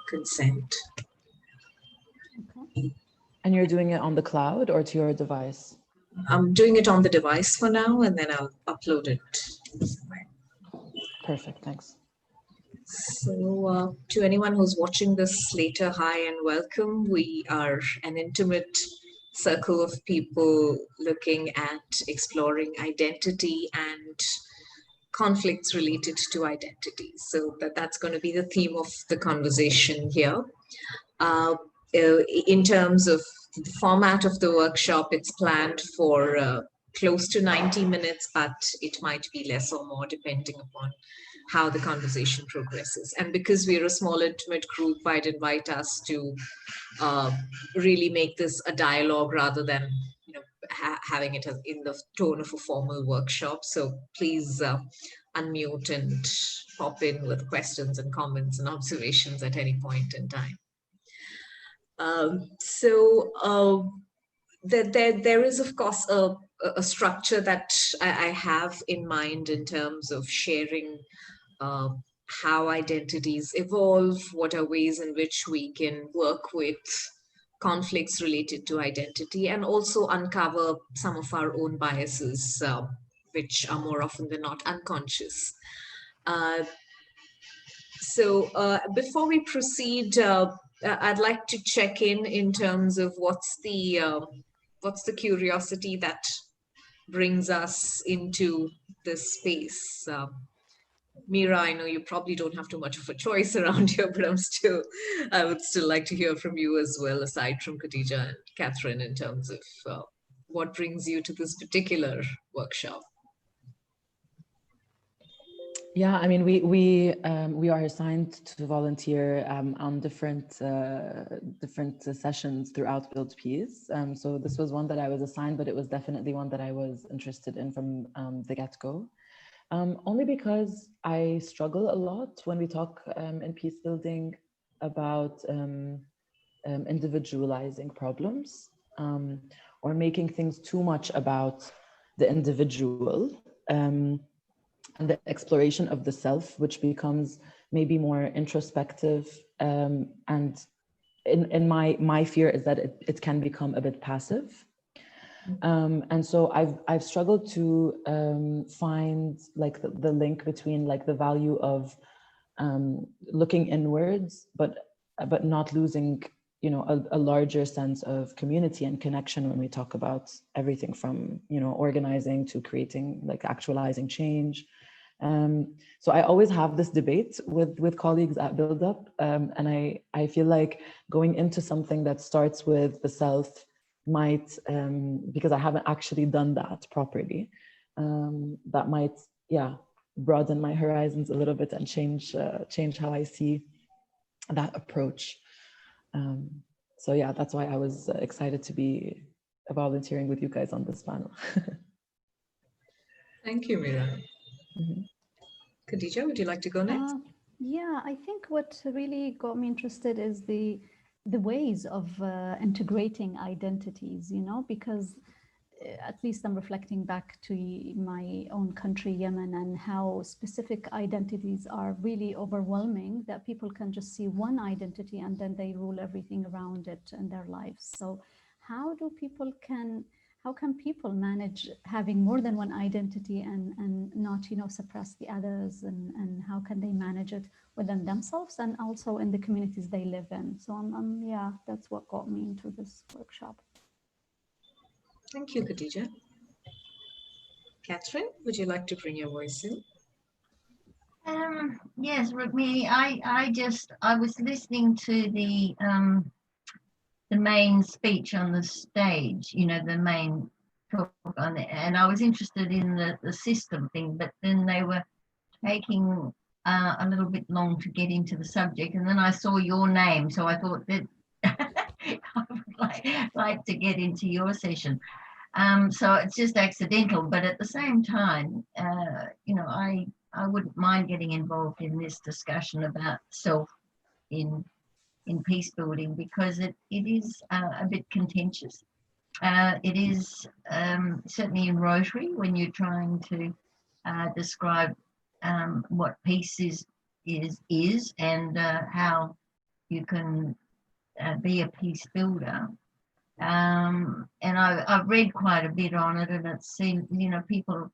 consent. Okay. And you're doing it on the cloud or to your device? I'm doing it on the device for now, and then I'll upload it somewhere. Perfect, thanks. So to anyone who's watching this later, hi and welcome. We are an intimate circle of people looking at exploring identity and conflicts related to identity. So that's going to be the theme of the conversation here. In terms of the format of the workshop, it's planned for close to 90 minutes, but it might be less or more depending upon how the conversation progresses. And because we're a small, intimate group, I'd invite us to really make this a dialogue rather than having it in the tone of a formal workshop. So please unmute and pop in with questions and comments and observations at any point in time. There is, of course, a structure that I have in mind in terms of sharing how identities evolve, what are ways in which we can work with conflicts related to identity, and also uncover some of our own biases, which are more often than not unconscious. Before we proceed, I'd like to check in terms of what's the curiosity that brings us into this space. Mira, I know you probably don't have too much of a choice around here, but I would still like to hear from you as well, aside from Khadija and Catherine, in terms of what brings you to this particular workshop. Yeah, I mean, we are assigned to volunteer on different sessions throughout BuildPeace. So this was one that I was assigned, but it was definitely one that I was interested in from the get-go. Only because I struggle a lot when we talk in peace building about individualizing problems or making things too much about the individual. And the exploration of the self, which becomes maybe more introspective, and in my fear is that it can become a bit passive. And so I've struggled to find like the link between like the value of looking inwards, but not losing a larger sense of community and connection when we talk about everything from organizing to creating, like actualizing change. So I always have this debate with colleagues at Build Up, and I feel like going into something that starts with the self might, because I haven't actually done that properly, that might, broaden my horizons a little bit and change how I see that approach. So yeah, that's why I was excited to be volunteering with you guys on this panel. Thank you, Mira. Mm-hmm. Khadija, would you like to go next? Yeah, I think what really got me interested is the ways of integrating identities, because at least I'm reflecting back to my own country, Yemen, and how specific identities are really overwhelming, that people can just see one identity and then they rule everything around it in their lives. So how can people manage having more than one identity and not, suppress the others, and how can they manage it within themselves and also in the communities they live in? So yeah, that's what got me into this workshop. Thank you, Khadija. Catherine, would you like to bring your voice in? Yes, Rukmini, I was listening to the main speech on the stage, the main talk on it, and I was interested in the system thing, but then they were taking a little bit long to get into the subject, and then I saw your name, so I thought that I would like to get into your session. So it's just accidental, but at the same time, I wouldn't mind getting involved in this discussion about self in peace building, because it is a bit contentious. It is certainly in Rotary, when you're trying to describe what peace is and how you can be a peace builder. And I've read quite a bit on it, and it seems, you know, people,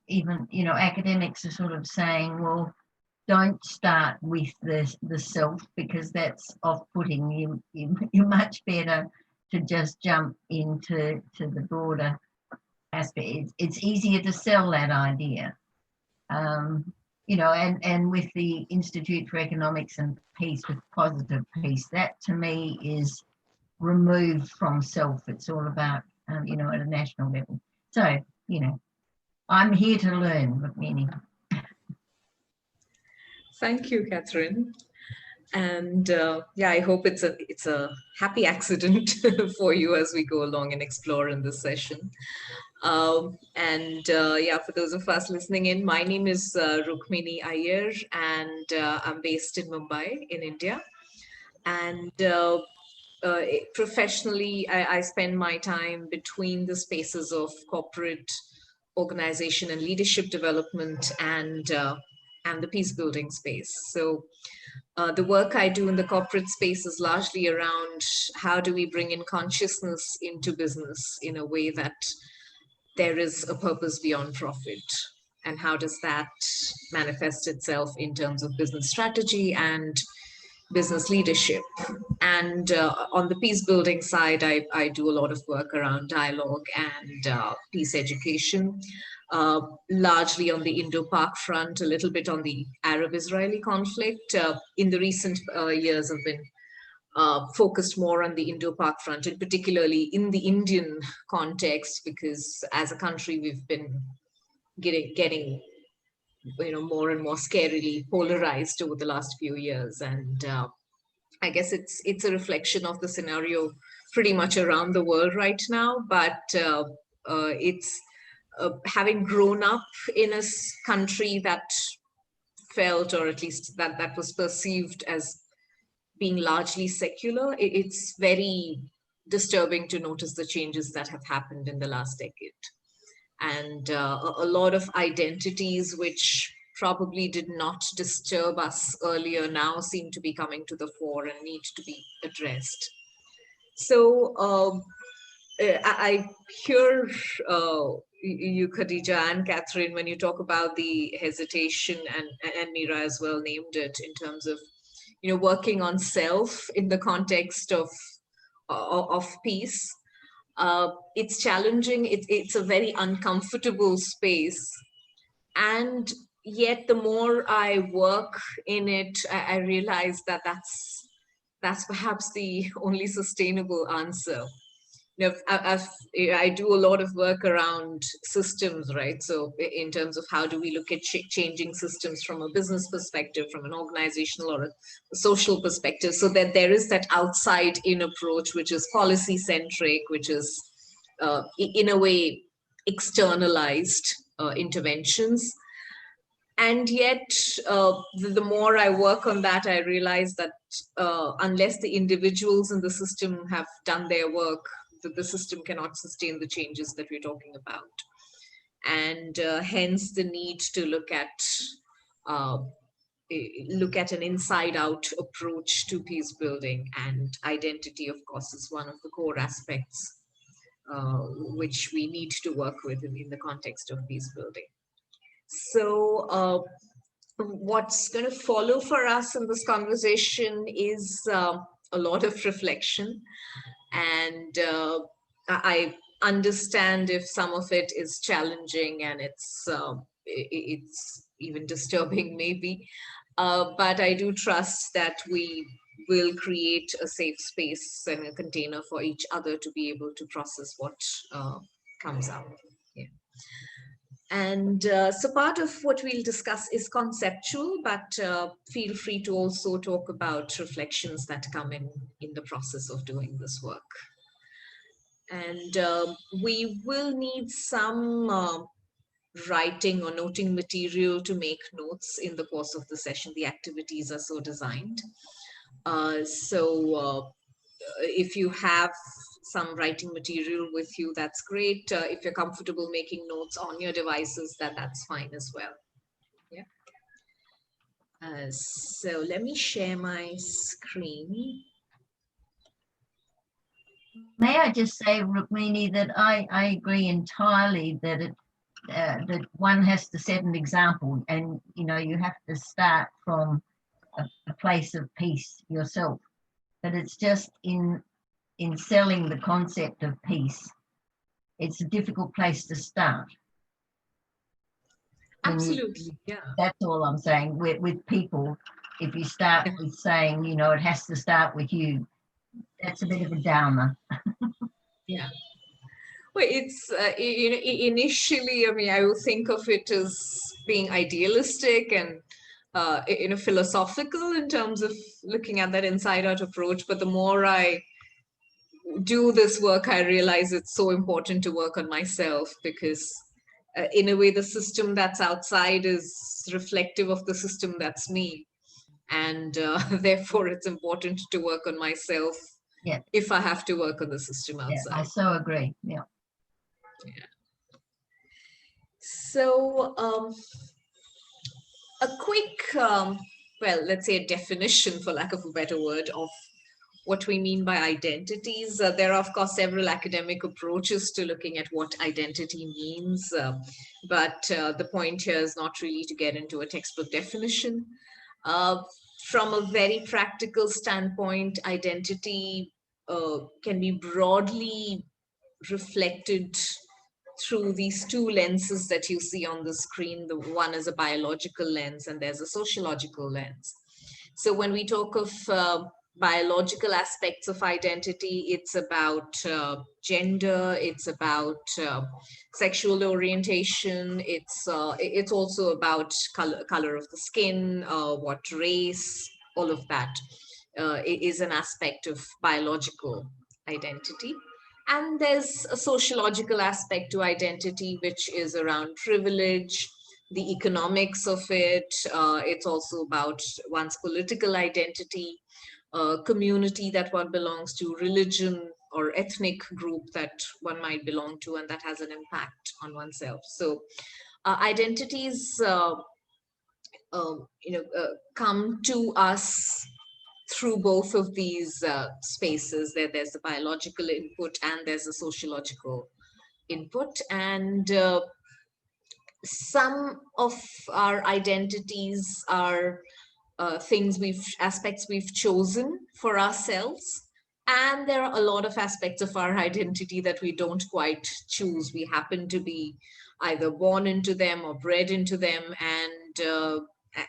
even, you know, academics are sort of saying, well, don't start with the self, because that's off-putting. You're much better to just jump into the broader aspect. It's easier to sell that idea. You know, and with the Institute for Economics and Peace, with positive peace, that to me is removed from self. It's all about, you know, at a national level. So, you know, I'm here to learn, Rukmini. Thank you, Catherine. And yeah, I hope it's a happy accident for you as we go along and explore in this session. Yeah, for those of us listening in, my name is Rukmini Iyer, and I'm based in Mumbai in India. And professionally, I spend my time between the spaces of corporate organization and leadership development and the peace building space. So the work I do in the corporate space is largely around how do we bring in consciousness into business in a way that there is a purpose beyond profit, and how does that manifest itself in terms of business strategy and business leadership. And on the peace building side, I do a lot of work around dialogue and peace education, largely on the Indo-Pak front, a little bit on the Arab-Israeli conflict. In the recent years, I've been focused more on the Indo-Pak front, and particularly in the Indian context, because as a country, we've been getting you know, more and more scarily polarized over the last few years. And I guess it's a reflection of the scenario pretty much around the world right now. But it's having grown up in a country that felt, or at least that was perceived as being largely secular, it's very disturbing to notice the changes that have happened in the last decade. And a lot of identities which probably did not disturb us earlier now seem to be coming to the fore and need to be addressed. So I hear you, Khadija and Catherine, when you talk about the hesitation, and Mira as well named it, in terms of, you know, working on self in the context of peace. It's challenging. It's a very uncomfortable space, and yet the more I work in it, I realize that that's perhaps the only sustainable answer. You know, I do a lot of work around systems, right? So in terms of how do we look at changing systems from a business perspective, from an organizational or a social perspective, so that there is that outside in approach, which is policy centric, which is in a way externalized interventions. And yet, the more I work on that, I realize that unless the individuals in the system have done their work, the system cannot sustain the changes that we're talking about. And hence the need to look at an inside-out approach to peace building. And identity, of course, is one of the core aspects which we need to work with in the context of peace building. So what's going to follow for us in this conversation is a lot of reflection. And I understand if some of it is challenging and it's even disturbing maybe, but I do trust that we will create a safe space and a container for each other to be able to process what comes out. Yeah. And so part of what we'll discuss is conceptual, but feel free to also talk about reflections that come in the process of doing this work. And we will need some writing or noting material to make notes in the course of the session. The activities are so designed. So if you have some writing material with you, that's great. If you're comfortable making notes on your devices, that's fine as well. Yeah. So let me share my screen. May I just say, Rukmini, that I agree entirely that that one has to set an example, and you have to start from a place of peace yourself. But it's just in selling the concept of peace, it's a difficult place to start. Absolutely, yeah. That's all I'm saying. With people, if you start with saying, it has to start with you, that's a bit of a downer. Yeah. Well, it's, initially, I mean, I will think of it as being idealistic and, philosophical in terms of looking at that inside out approach. But the more I do this work, I realize it's so important to work on myself because, in a way, the system that's outside is reflective of the system that's me. And therefore, it's important to work on myself. Yeah. If I have to work on the system outside. Yeah, I so agree. Yeah. Yeah. So a quick, well, let's say a definition, for lack of a better word, of what we mean by identities. There are, of course, several academic approaches to looking at what identity means, but the point here is not really to get into a textbook definition. From a very practical standpoint, identity can be broadly reflected through these two lenses that you see on the screen. The one is a biological lens and there's a sociological lens. So when we talk of biological aspects of identity, it's about gender, it's about sexual orientation, it's also about color of the skin, what race, all of that is an aspect of biological identity. And there's a sociological aspect to identity, which is around privilege, the economics of it. It's also about one's political identity, community that one belongs to, religion or ethnic group that one might belong to, and that has an impact on oneself. So identities, come to us through both of these spaces. There's the biological input and there's a sociological input. And some of our identities are aspects we've chosen for ourselves. And there are a lot of aspects of our identity that we don't quite choose. We happen to be either born into them or bred into them.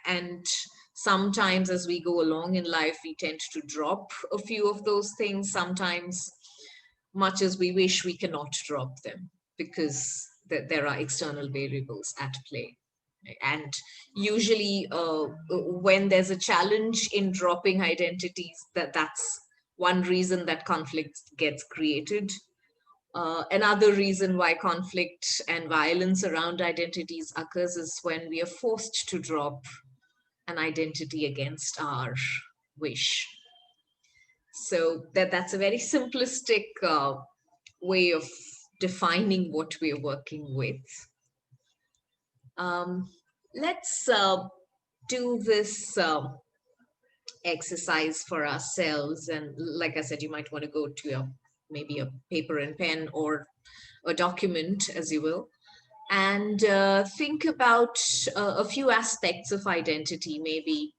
And sometimes as we go along in life, we tend to drop a few of those things. Sometimes, much as we wish, we cannot drop them because there are external variables at play. And usually when there's a challenge in dropping identities, that's one reason that conflict gets created. Another reason why conflict and violence around identities occurs is when we are forced to drop an identity against our wish. So that's a very simplistic way of defining what we're working with. Let's do this exercise for ourselves. And like I said, you might want to go to maybe a paper and pen or a document, as you will, and think about a few aspects of identity, maybe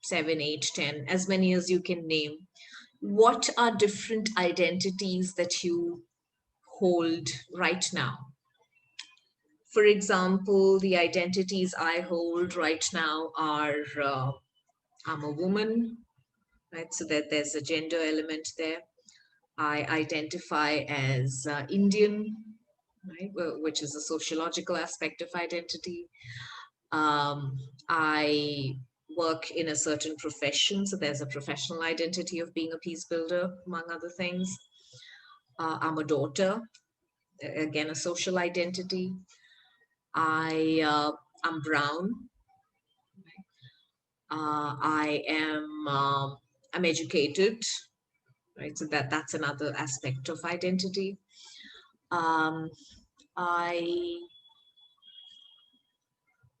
7, 8, 10, as many as you can name. What are different identities that you hold right now? For example, the identities I hold right now are I'm a woman, right? So that there's a gender element there. I identify as Indian, right? Which is a sociological aspect of identity. I work in a certain profession, so there's a professional identity of being a peace builder, among other things. I'm a daughter, again, a social identity. I'm brown. I'm educated, right? So that's another aspect of identity. I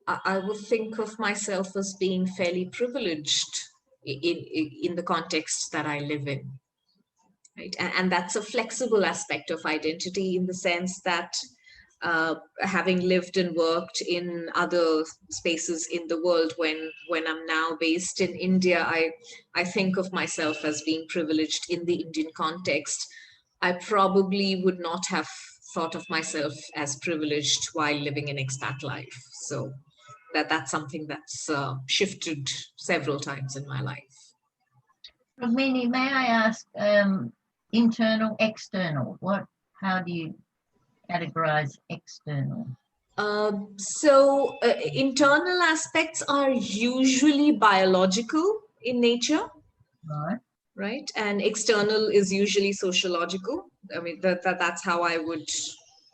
I would think of myself as being fairly privileged in the context that I live in. Right? And that's a flexible aspect of identity in the sense that having lived and worked in other spaces in the world, when I'm now based in India, I think of myself as being privileged in the Indian context. I probably would not have thought of myself as privileged while living an expat life. So that's something that's shifted several times in my life. Rukmini, may I ask, internal, external, how do you categorize external? Internal aspects are usually biological in nature, right? And external is usually sociological. I mean, that's how I would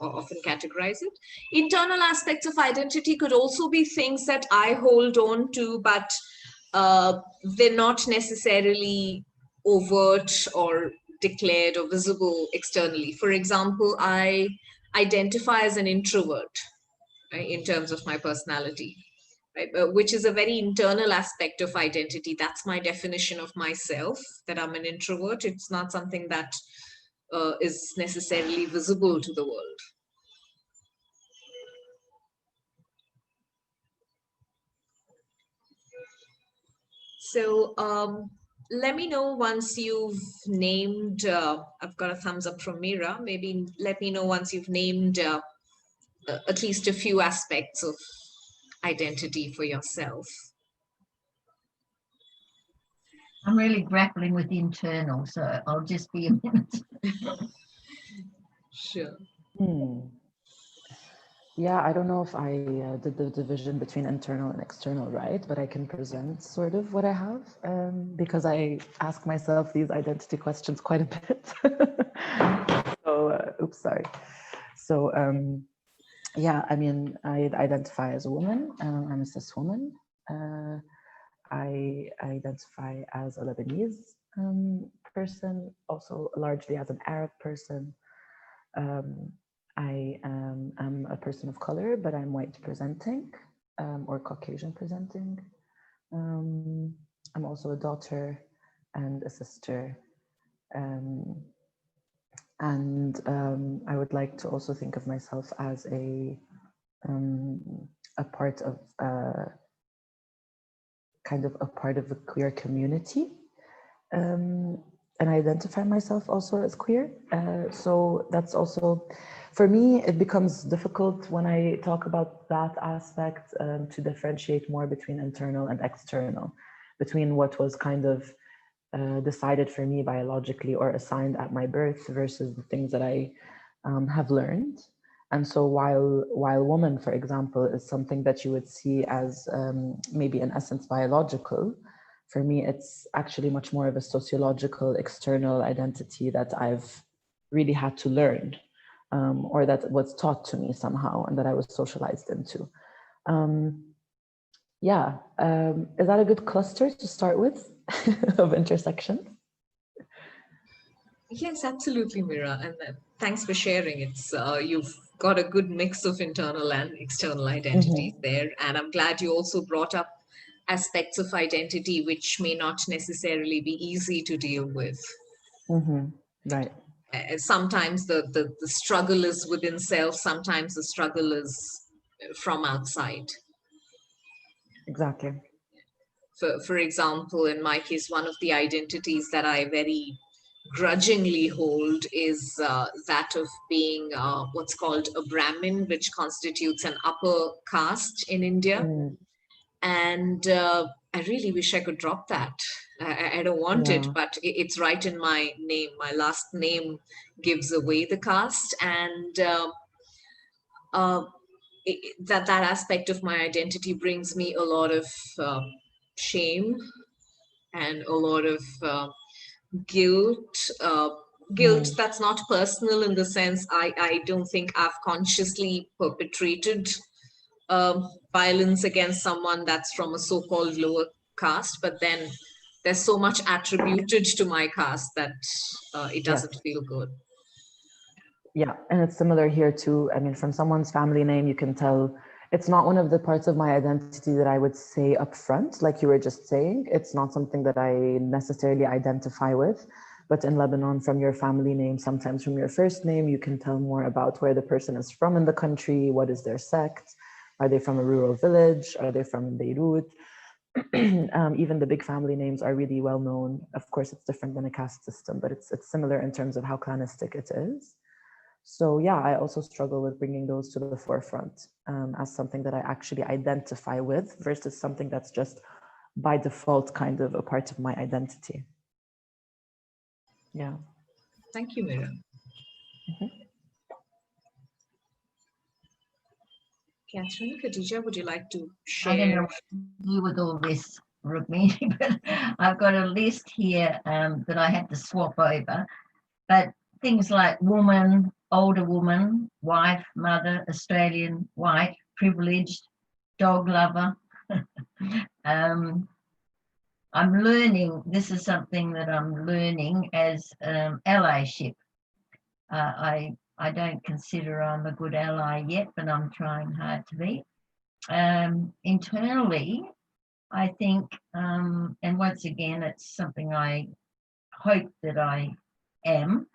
often categorize it. Internal aspects of identity could also be things that I hold on to, but they're not necessarily overt or declared or visible externally. For example, I identify as an introvert, right, in terms of my personality, right? Which is a very internal aspect of identity. That's my definition of myself, that I'm an introvert. It's not something that is necessarily visible to the world. So let me know once you've named, I've got a thumbs up from Mira, maybe let me know once you've named at least a few aspects of identity for yourself. I'm really grappling with internal, so I'll just be a minute. Sure. Yeah, I don't know if I did the division between internal and external right, but I can present sort of what I have because I ask myself these identity questions quite a bit. So, oops, sorry. So, yeah, I mean, I identify as a woman. I'm a cis woman. I identify as a Lebanese person, also largely as an Arab person. I am a person of color, but I'm white presenting or Caucasian presenting. I'm also a daughter and a sister. I would like to also think of myself as a part of kind of a part of the queer community. And I identify myself also as queer. So that's also, for me, it becomes difficult when I talk about that aspect to differentiate more between internal and external, between what was kind of decided for me biologically or assigned at my birth versus the things that I have learned. And so while woman, for example, is something that you would see as maybe in essence biological, for me, it's actually much more of a sociological external identity that I've really had to learn or that was taught to me somehow and that I was socialized into. Is that a good cluster to start with of intersections? Yes, absolutely, Mira. And thanks for sharing. It's you've got a good mix of internal and external identities there. And I'm glad you also brought up aspects of identity which may not necessarily be easy to deal with. Right. Sometimes the struggle is within self, sometimes the struggle is from outside. Exactly. For example, in my case, one of the identities that I very grudgingly hold is that of being what's called a Brahmin, which constitutes an upper caste in India. And I really wish I could drop that. I don't want it, but it's right in my name. My last name gives away the caste, and that aspect of my identity brings me a lot of shame and a lot of guilt. Guilt that's not personal in the sense I don't think I've consciously perpetrated violence against someone that's from a so-called lower caste, but then there's so much attributed to my caste that it doesn't feel good. Yeah, and it's similar here too. I mean, from someone's family name, you can tell it's not one of the parts of my identity that I would say upfront, like you were just saying. It's not something that I necessarily identify with. But in Lebanon, from your family name, sometimes from your first name, you can tell more about where the person is from in the country, what is their sect, are they from a rural village, are they from Beirut? Even the big family names are really well known. Of course, it's different than a caste system, but it's similar in terms of how clanistic it is. So yeah, I also struggle with bringing those to the forefront as something that I actually identify with versus something that's just by default kind of a part of my identity. Yeah. Thank you, Mira. Catherine, Khadija, would you like to share? I don't know what to do with all this, Rukmini, but I've got a list here that I had to swap over. But things like woman, older woman, wife, mother, Australian, white, privileged, dog lover. I'm learning, this is something that I'm learning as allyship. I don't consider I'm a good ally yet, but I'm trying hard to be. Internally, I think, and once again, it's something I hope that I am,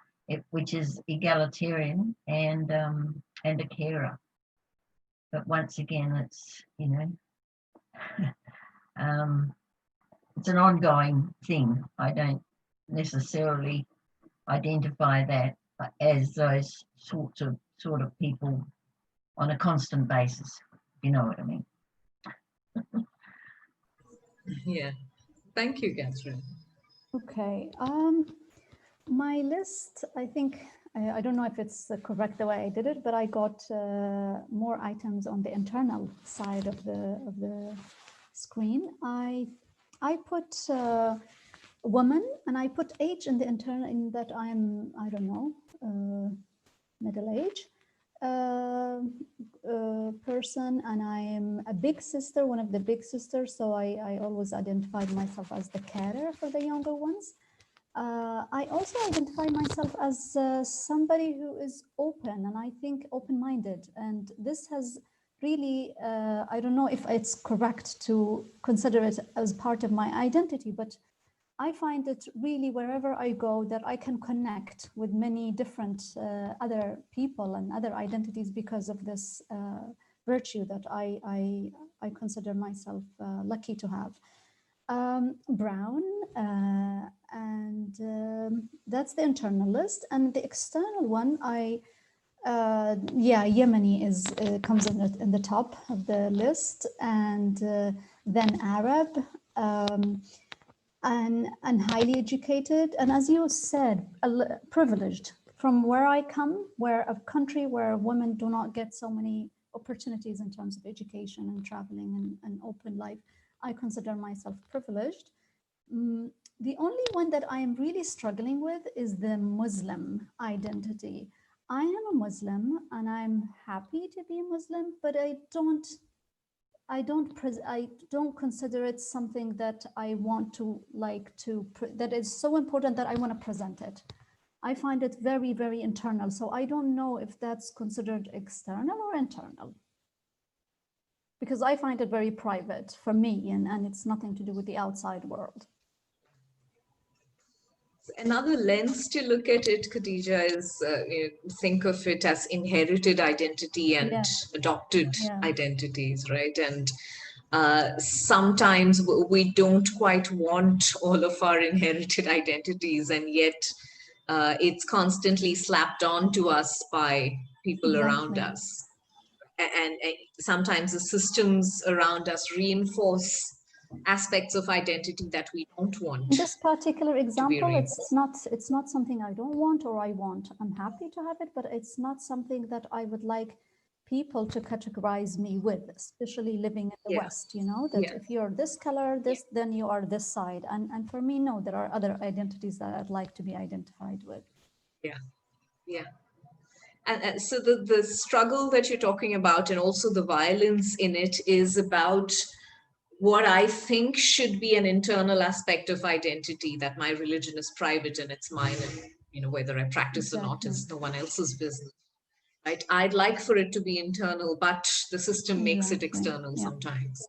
which is egalitarian and a carer. But once again, it's, you know, it's an ongoing thing. I don't necessarily identify that as those sort of people on a constant basis, if you know what I mean. Yeah. Thank you, Catherine. Okay. My list, I think, I don't know if it's correct the way I did it, but I got more items on the internal side of the screen. I put woman and I put age in the internal, in that I'm, I don't know, middle age person, and I am a big sister, one of the big sisters. So I always identified myself as the carer for the younger ones. I also identify myself as somebody who is open, and I think open-minded. And this has really, I don't know if it's correct to consider it as part of my identity, but I find it really, wherever I go, that I can connect with many different other people and other identities because of this virtue that I consider myself lucky to have. Brown, and that's the internal list. And the external one, yeah, Yemeni is comes in the top of the list, and then Arab, and highly educated, and as you said, privileged. From where I come, where a country where women do not get so many opportunities in terms of education and traveling and open life, I consider myself privileged. The only one that I am really struggling with is the Muslim identity. I am a Muslim and I'm happy to be a Muslim, but I don't consider it something that I want to that is so important that I want to present it. I find it very, very internal. So I don't know if that's considered external or internal, because I find it very private for me, and it's nothing to do with the outside world. Another lens to look at it, Khadija, is think of it as inherited identity and adopted identities, right? And sometimes we don't quite want all of our inherited identities, and yet it's constantly slapped on to us by people around us. And sometimes the systems around us reinforce aspects of identity that we don't want. In this particular example, it's not something I don't want or I want. I'm happy to have it, but it's not something that I would like people to categorize me with, especially living in the West, you know, that if you're this color, then you are this side. And for me, no, there are other identities that I'd like to be identified with. Yeah. And so the struggle that you're talking about, and also the violence in it, is about what I think should be an internal aspect of identity, that my religion is private and it's mine, and whether I practice or not is no one else's business. right? I'd like for it to be internal, but the system makes it Exactly. external Yeah. sometimes.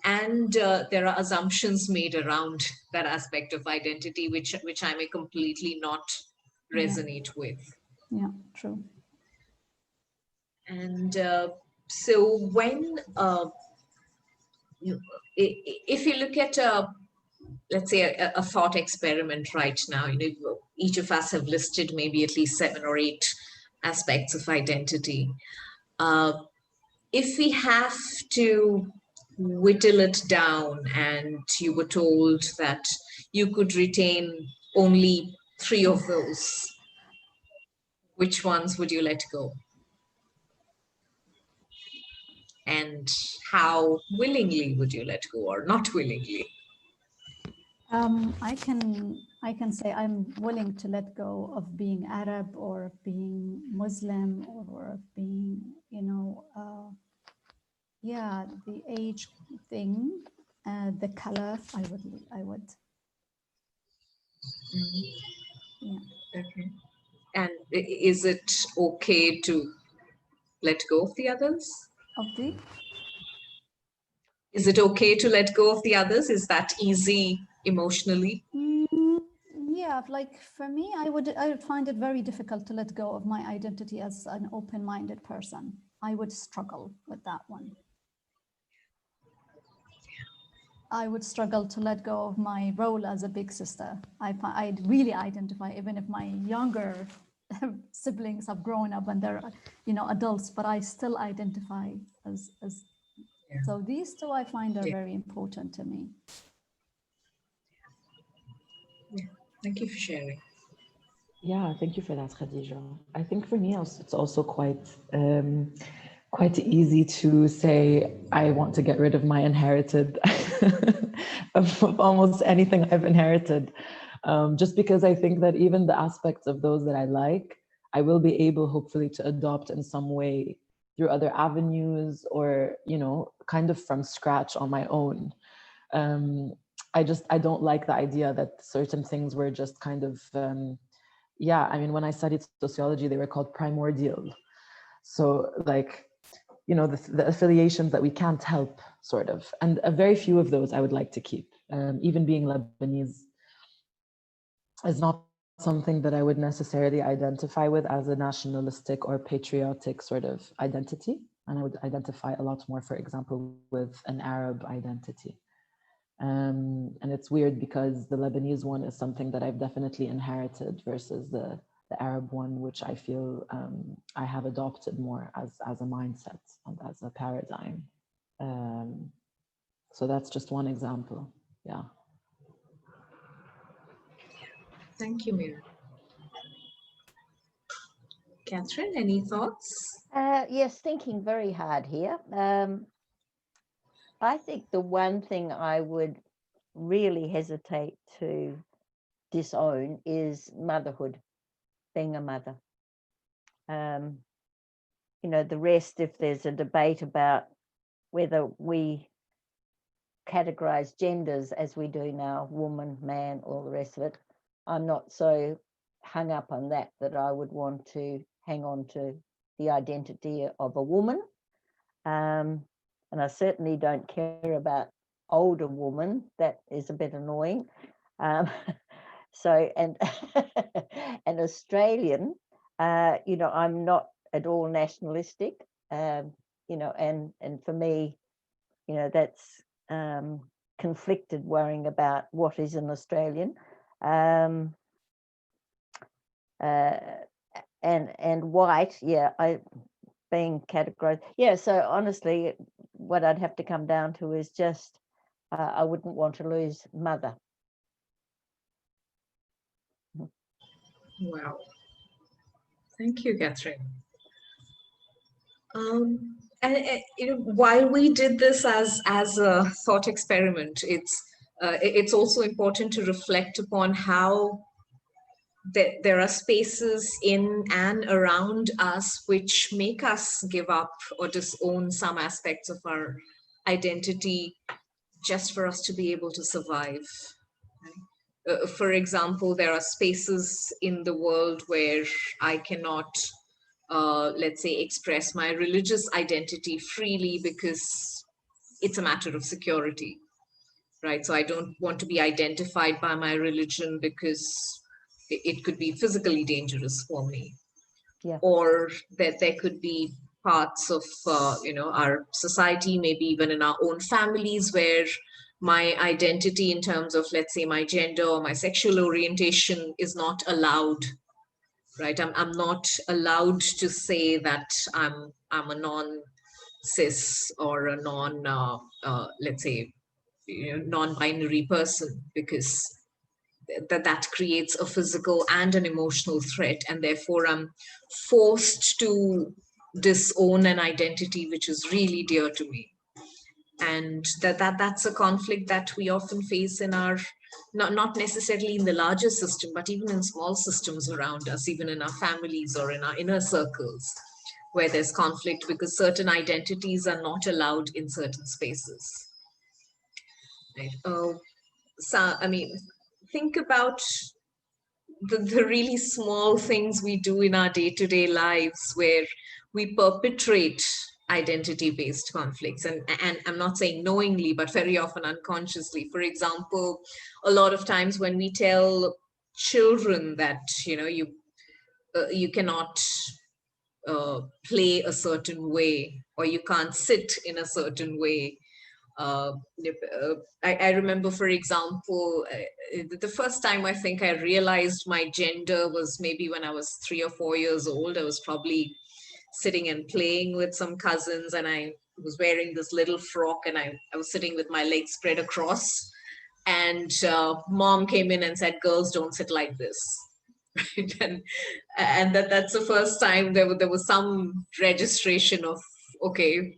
And there are assumptions made around that aspect of identity, which I may completely not resonate with. Yeah, true. And so when if you look at let's say a thought experiment right now, each of us have listed maybe at least 7 or 8 aspects of identity. If we have to whittle it down and you were told that you could retain only 3 of those, which ones would you let go? And how willingly would you let go, or not willingly? I can say I'm willing to let go of being Arab or being Muslim or of being, the age thing, the color. I would. Yeah. Okay. And is it okay to let go of the others? Of the. Is it okay to let go of the others? Is that easy emotionally? Yeah, like for me, I would find it very difficult to let go of my identity as an open-minded person. I would struggle with that one. I would struggle to let go of my role as a big sister. I'd really identify, even if my younger siblings have grown up and they're, adults, but I still identify as. Yeah. So these two I find are very important to me. Yeah. Thank you for sharing. Yeah, thank you for that, Khadija. I think for me, it's also quite easy to say I want to get rid of my inherited of almost anything I've inherited, just because I think that even the aspects of those that I like, I will be able hopefully to adopt in some way through other avenues, or kind of from scratch on my own. I don't like the idea that certain things were just kind of I mean, when I studied sociology, they were called primordial. So like, the affiliations that we can't help, sort of. And a very few of those I would like to keep. Even being Lebanese is not something that I would necessarily identify with as a nationalistic or patriotic sort of identity. And I would identify a lot more, for example, with an Arab identity. And it's weird because the Lebanese one is something that I've definitely inherited versus the Arab one, which I feel I have adopted more as a mindset and as a paradigm. So that's just one example. Yeah. Thank you, Mira. Catherine, any thoughts? Yes, thinking very hard here. I think the one thing I would really hesitate to disown is motherhood, being a mother. The rest, if there's a debate about whether we categorize genders as we do now, woman, man, all the rest of it, I'm not so hung up on that I would want to hang on to the identity of a woman. And I certainly don't care about older woman. That is a bit annoying. So, and an Australian, I'm not at all nationalistic, and for me, that's conflicted worrying about what is an Australian. And white, being categorized. Yeah, so honestly, what I'd have to come down to is just, I wouldn't want to lose mother. Wow. Thank you, Catherine. And while we did this as a thought experiment, it's also important to reflect upon how there are spaces in and around us which make us give up or disown some aspects of our identity just for us to be able to survive. For example, there are spaces in the world where I cannot let's say, express my religious identity freely because it's a matter of security, right? So I don't want to be identified by my religion because it could be physically dangerous for me. Yeah. Or that there could be parts of, our society, maybe even in our own families, where my identity in terms of, let's say, my gender or my sexual orientation is not allowed, right? I'm not allowed to say that I'm a non-cis or a let's say, non-binary person, because that creates a physical and an emotional threat, and therefore I'm forced to disown an identity which is really dear to me. And that's a conflict that we often face in our, not necessarily in the larger system, but even in small systems around us, even in our families or in our inner circles, where there's conflict because certain identities are not allowed in certain spaces, right? So I mean, think about the really small things we do in our day-to-day lives where we perpetrate identity-based conflicts, and I'm not saying knowingly, but very often unconsciously. For example, a lot of times when we tell children that you cannot play a certain way, or you can't sit in a certain way. I remember, for example, the first time I think I realized my gender was maybe when I was 3 or 4 years old. I was probably sitting and playing with some cousins, and I was wearing this little frock, and I was sitting with my legs spread across. And mom came in and said, "Girls don't sit like this." Right? And that's the first time there was some registration of, okay,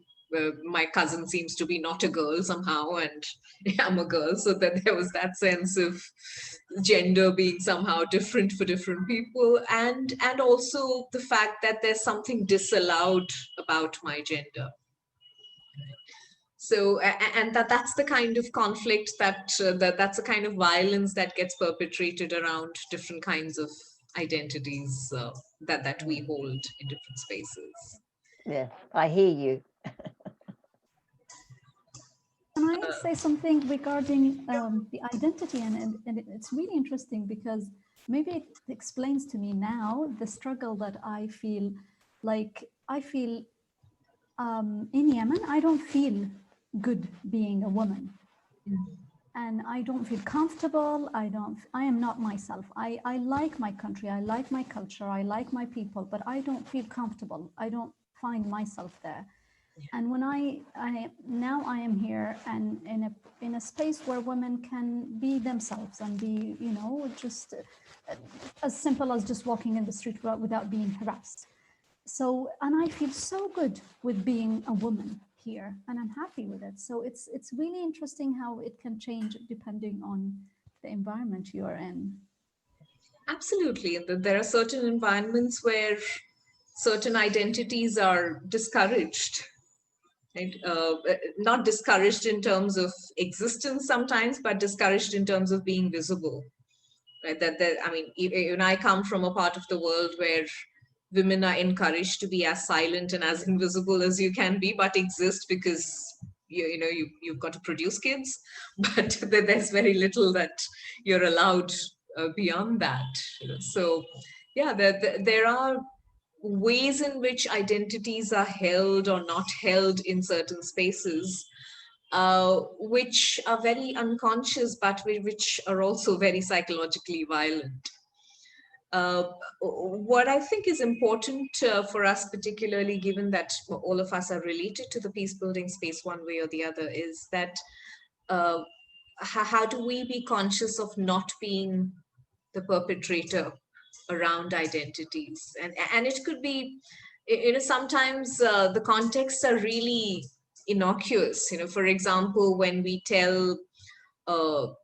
my cousin seems to be not a girl somehow, and I'm a girl. So that there was that sense of gender being somehow different for different people, and also the fact that there's something disallowed about my gender. So, and that's the kind of conflict that's the kind of violence that gets perpetrated around different kinds of identities that we hold in different spaces. Yeah, I hear you. Can I say something regarding the identity? And it's really interesting because maybe it explains to me now the struggle that I feel. Like I feel in Yemen, I don't feel good being a woman. And I don't feel comfortable. I am not myself. I like my country. I like my culture. I like my people, but I don't feel comfortable. I don't find myself there. And when now I am here and in a space where women can be themselves and be, just as simple as just walking in the street without being harassed. So, and I feel so good with being a woman here, and I'm happy with it. So it's really interesting how it can change depending on the environment you're in. Absolutely. There are certain environments where certain identities are discouraged. Right? Not discouraged in terms of existence sometimes, but discouraged in terms of being visible. Right? I mean, even I come from a part of the world where women are encouraged to be as silent and as invisible as you can be, but exist because you've got to produce kids. But there's very little that you're allowed beyond that. So, yeah, there are ways in which identities are held or not held in certain spaces, which are very unconscious, but which are also very psychologically violent. What I think is important for us, particularly given that all of us are related to the peace building space one way or the other, is that how do we be conscious of not being the perpetrator around identities? And it could be, sometimes the contexts are really innocuous. For example, when we tell there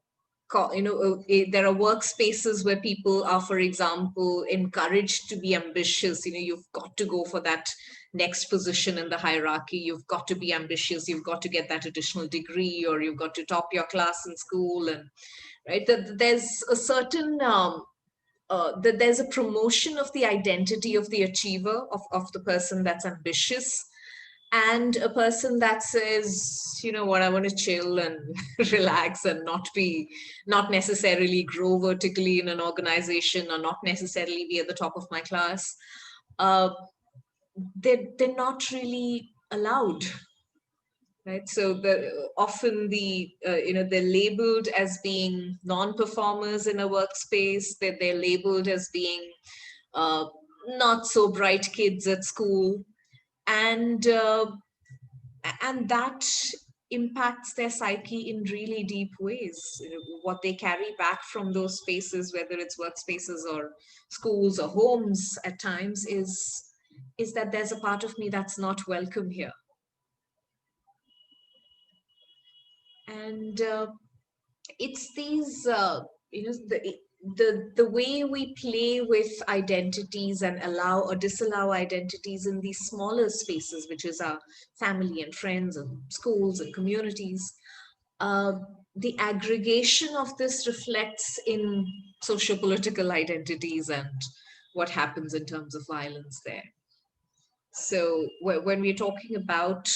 are workspaces where people are, for example, encouraged to be ambitious. You've got to go for that next position in the hierarchy. You've got to be ambitious. You've got to get that additional degree, or you've got to top your class in school. And right, there's a certain that there's a promotion of the identity of the achiever, of the person that's ambitious, and a person that says, you know what, I want to chill and relax and not necessarily grow vertically in an organization or not necessarily be at the top of my class. They're not really allowed, right? So often they're labeled as being non-performers in a workspace, that they're labeled as being not so bright kids at school, and that impacts their psyche in really deep ways. What they carry back from those spaces, whether it's workspaces or schools or homes at times, is that there's a part of me that's not welcome here. And it's these, the way we play with identities and allow or disallow identities in these smaller spaces, which is our family and friends and schools and communities. The aggregation of this reflects in socio-political identities and what happens in terms of violence there. So when we're talking about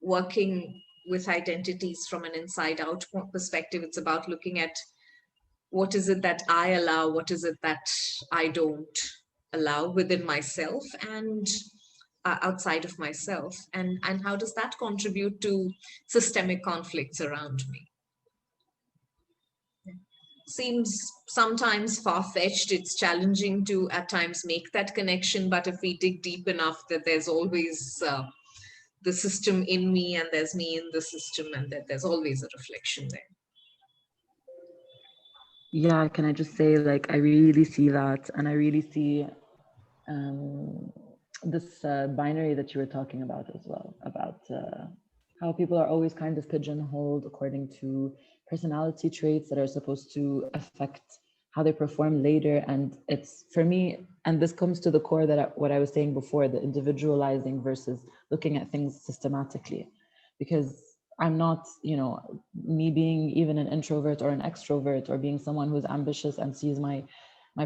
working with identities from an inside out perspective, it's about looking at what is it that I allow, what is it that I don't allow within myself and outside of myself, and how does that contribute to systemic conflicts around me. Seems sometimes far-fetched, it's challenging to at times make that connection, but if we dig deep enough, that there's always the system in me and there's me in the system, and that there's always a reflection there. Yeah, can I just say, like, I really see that, and I really see this binary that you were talking about as well, about how people are always kind of pigeonholed according to personality traits that are supposed to affect how they perform later. And it's, for me, and this comes to the core that what I was saying before, the individualizing versus looking at things systematically, because I'm not, me being even an introvert or an extrovert, or being someone who's ambitious and sees my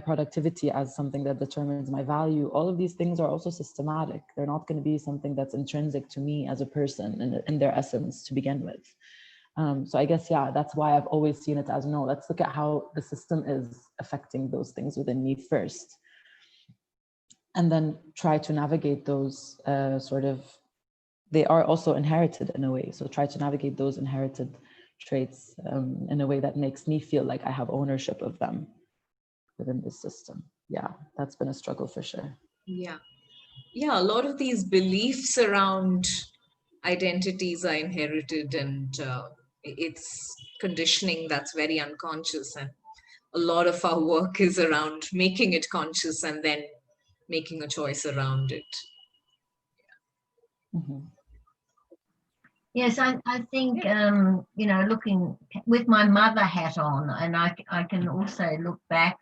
productivity as something that determines my value. All of these things are also systematic. They're not going to be something that's intrinsic to me as a person in their essence to begin with. So I guess, yeah, that's why I've always seen it as, no, let's look at how the system is affecting those things within me first, and then try to navigate those they are also inherited in a way. So try to navigate those inherited traits in a way that makes me feel like I have ownership of them within the system. Yeah, that's been a struggle for sure. Yeah, a lot of these beliefs around identities are inherited, and it's conditioning that's very unconscious, and a lot of our work is around making it conscious and then making a choice around it. Mm-hmm. Yes, I think, looking with my mother hat on, and I can also look back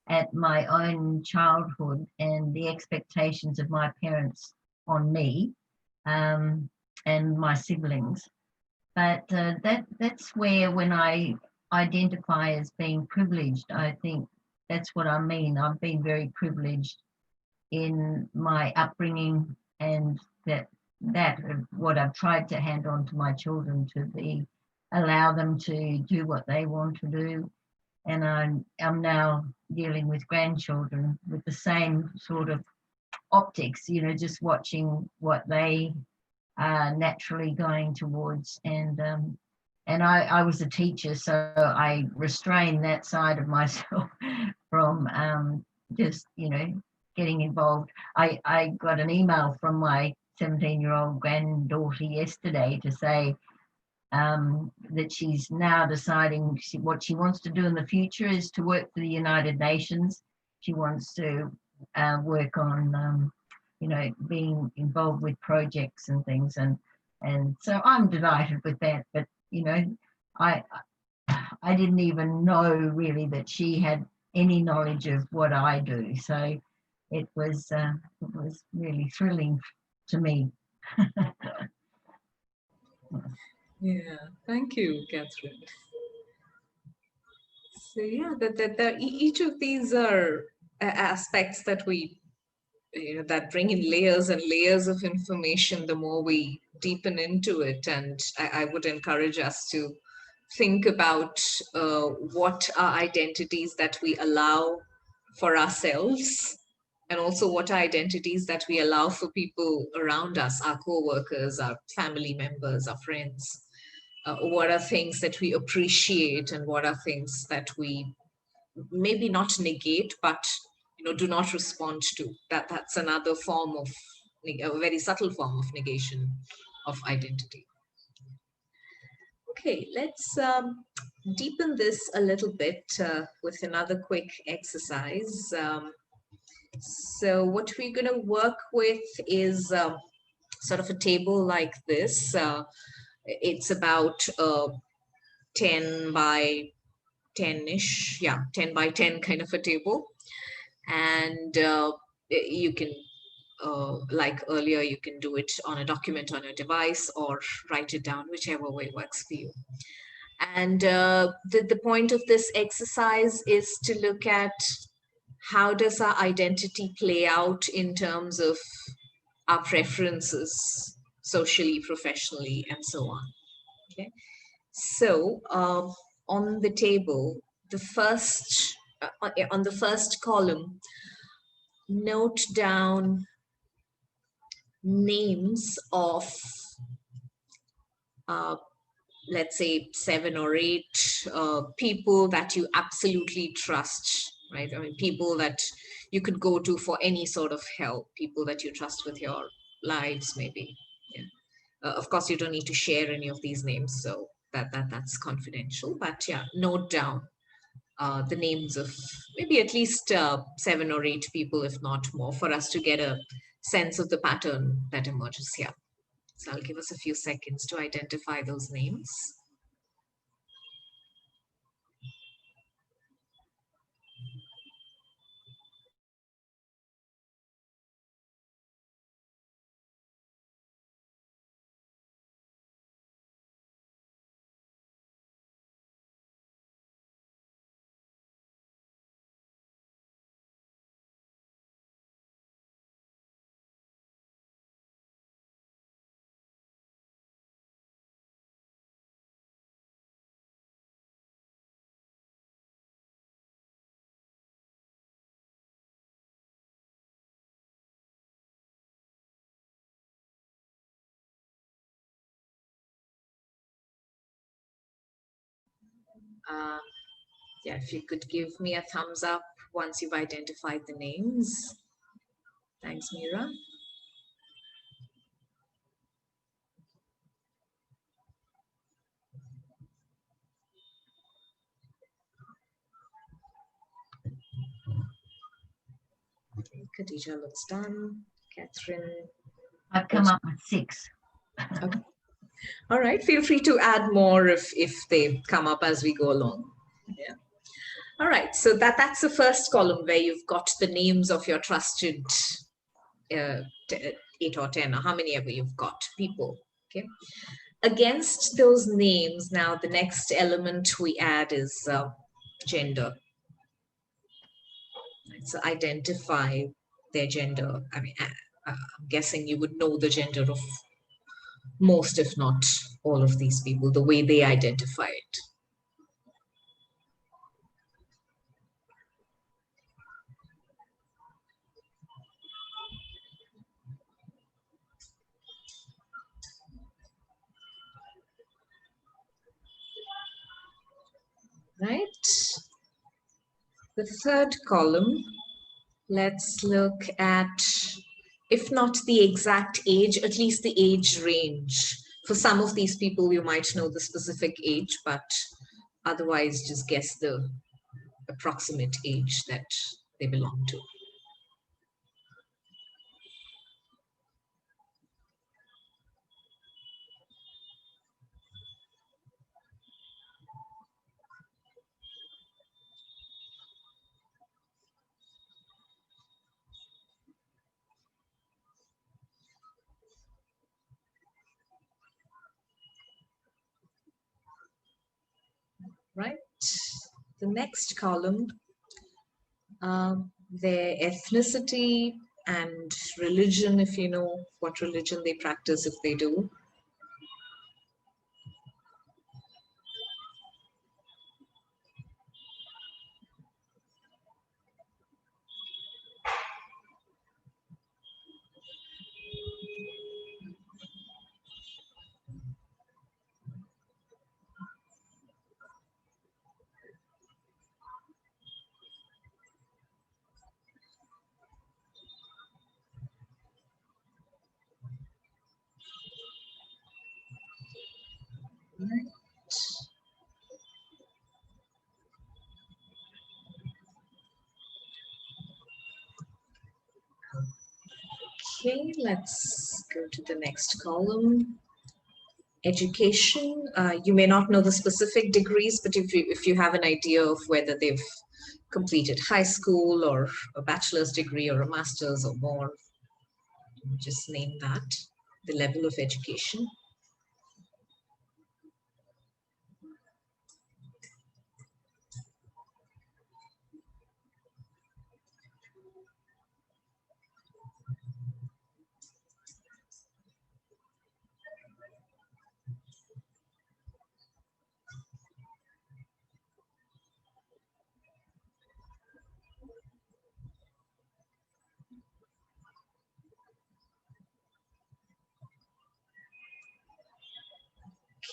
at my own childhood and the expectations of my parents on me and my siblings. But that's where, when I identify as being privileged, I think that's what I mean. I've been very privileged in my upbringing, and that what I've tried to hand on to my children, to allow them to do what they want to do. And I'm now dealing with grandchildren with the same sort of optics, just watching what they are naturally going towards. And I was a teacher, so I restrained that side of myself from just, getting involved. I got an email from my 17-year-old granddaughter yesterday to say that she's now deciding what she wants to do in the future is to work for the United Nations. She wants to work on, being involved with projects and things. And so I'm delighted with that. But, I didn't even know really that she had any knowledge of what I do. So it was really thrilling to me. Yeah, thank you, Catherine. So yeah, that each of these are aspects that we, that bring in layers and layers of information, the more we deepen into it. And I would encourage us to think about what are identities that we allow for ourselves, and also what are identities that we allow for people around us, our co-workers, our family members, our friends. What are things that we appreciate, and what are things that we maybe not negate, but do not respond to. That's another form of, a very subtle form of negation of identity. Okay, let's deepen this a little bit with another quick exercise. So what we're going to work with is sort of a table like this. It's about 10 by 10-ish, yeah, 10 by 10 kind of a table. And you can, like earlier, you can do it on a document on a device or write it down, whichever way works for you. And the point of this exercise is to look at how does our identity play out in terms of our preferences, socially, professionally, and so on. Okay, so on the table, the first on the first column, note down names of let's say 7 or 8 people that you absolutely trust, right? I mean, people that you could go to for any sort of help, people that you trust with your lives, maybe. Yeah. Of course, you don't need to share any of these names, so that's confidential. But yeah, note down the names of maybe at least 7 or 8 people, if not more, for us to get a sense of the pattern that emerges here. So I'll give us a few seconds to identify those names. Yeah, if you could give me a thumbs up once you've identified the names. Thanks, Mira. Khadija looks done. Catherine. I've come up with 6. Okay. All right, feel free to add more if they come up as we go along. Yeah. All right, so that's the first column where you've got the names of your trusted 8 or 10, or how many ever you've got, people. Okay. Against those names, now the next element we add is gender. So identify their gender. I mean, I'm guessing you would know the gender of most, if not all, of these people, the way they identify it. Right. The third column, let's look at, if not the exact age, at least the age range. For some of these people, you might know the specific age, but otherwise just guess the approximate age that they belong to. Right. The next column, their ethnicity and religion, if you know what religion they practice, if they do. Okay, let's go to the next column. Education. You may not know the specific degrees, but if you have an idea of whether they've completed high school or a bachelor's degree or a master's or more, just name that, the level of education.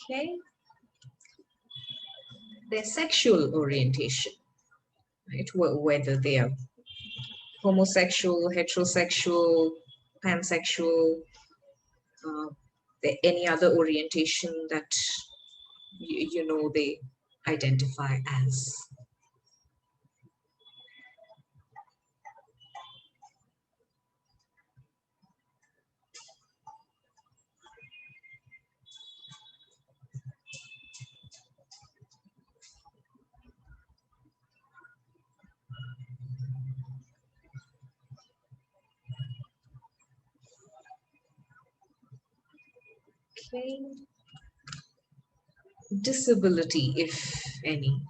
Okay. Their sexual orientation, right? Whether they are homosexual, heterosexual, pansexual, any other orientation that you know they identify as. Okay. Disability, if any.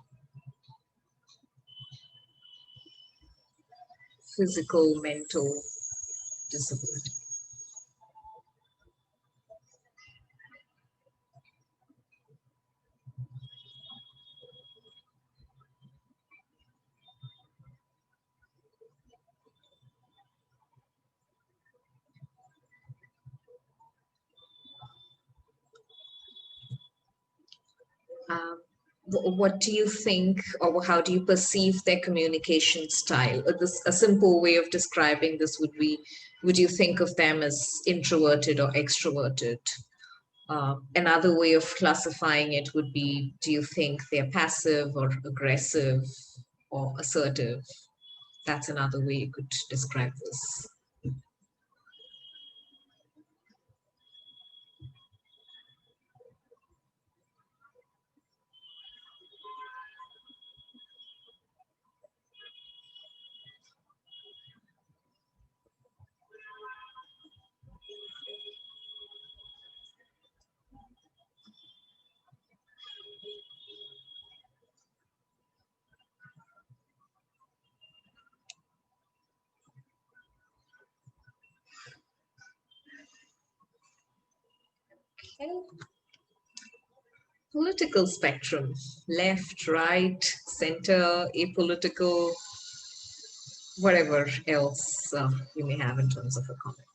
Physical, mental disability. What do you think, or how do you perceive their communication style? A simple way of describing this would be, would you think of them as introverted or extroverted? Another way of classifying it would be, do you think they're passive or aggressive or assertive? That's another way you could describe this. Okay. Political spectrum, left, right, center, apolitical, whatever else you may have in terms of a comment.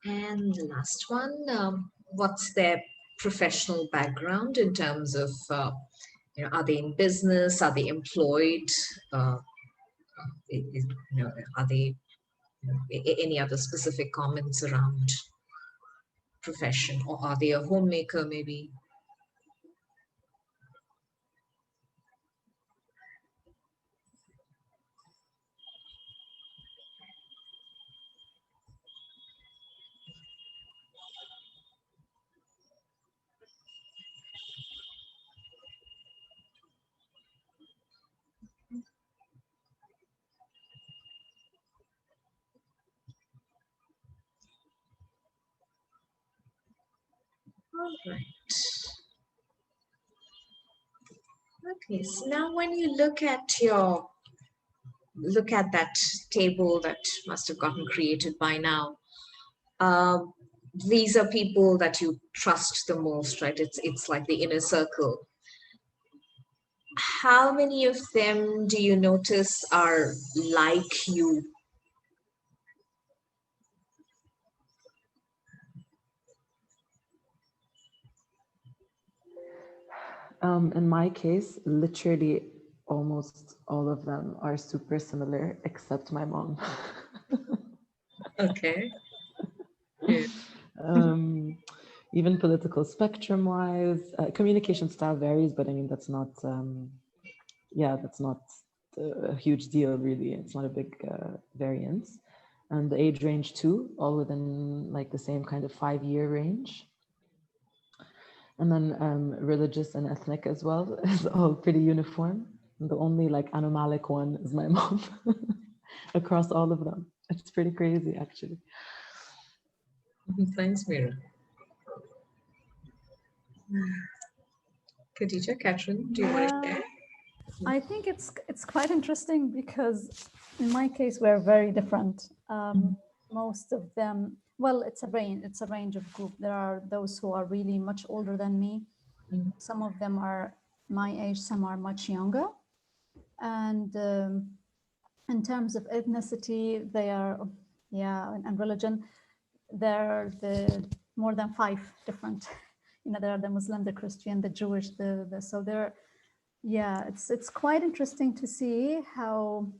And the last one, what's their professional background in terms of, are they in business? Are they employed? Are they, any other specific comments around profession? Or are they a homemaker maybe? right. Okay, so now when you look at that table that must have gotten created by now, these are people that you trust the most, right? It's like the inner circle. How many of them do you notice are like you? In my case, literally almost all of them are super similar, except my mom. Okay. Even political spectrum wise, communication style varies, but I mean, that's not, that's not a huge deal really. It's not a big variance. And the age range too, all within like the same kind of 5-year range. And then religious and ethnic as well is all pretty uniform. And the only like anomalic one is my mom across all of them. It's pretty crazy actually. Thanks, Mira. Khadija, Catherine, do you want to share? I think it's quite interesting because in my case we're very different. Most of them, well, it's a range of group. There are those who are really much older than me. Some of them are my age, some are much younger. And in terms of ethnicity, they are, and religion, there are the more than 5 different. There are the Muslim, the Christian, the Jewish, so there. Yeah, it's quite interesting to see how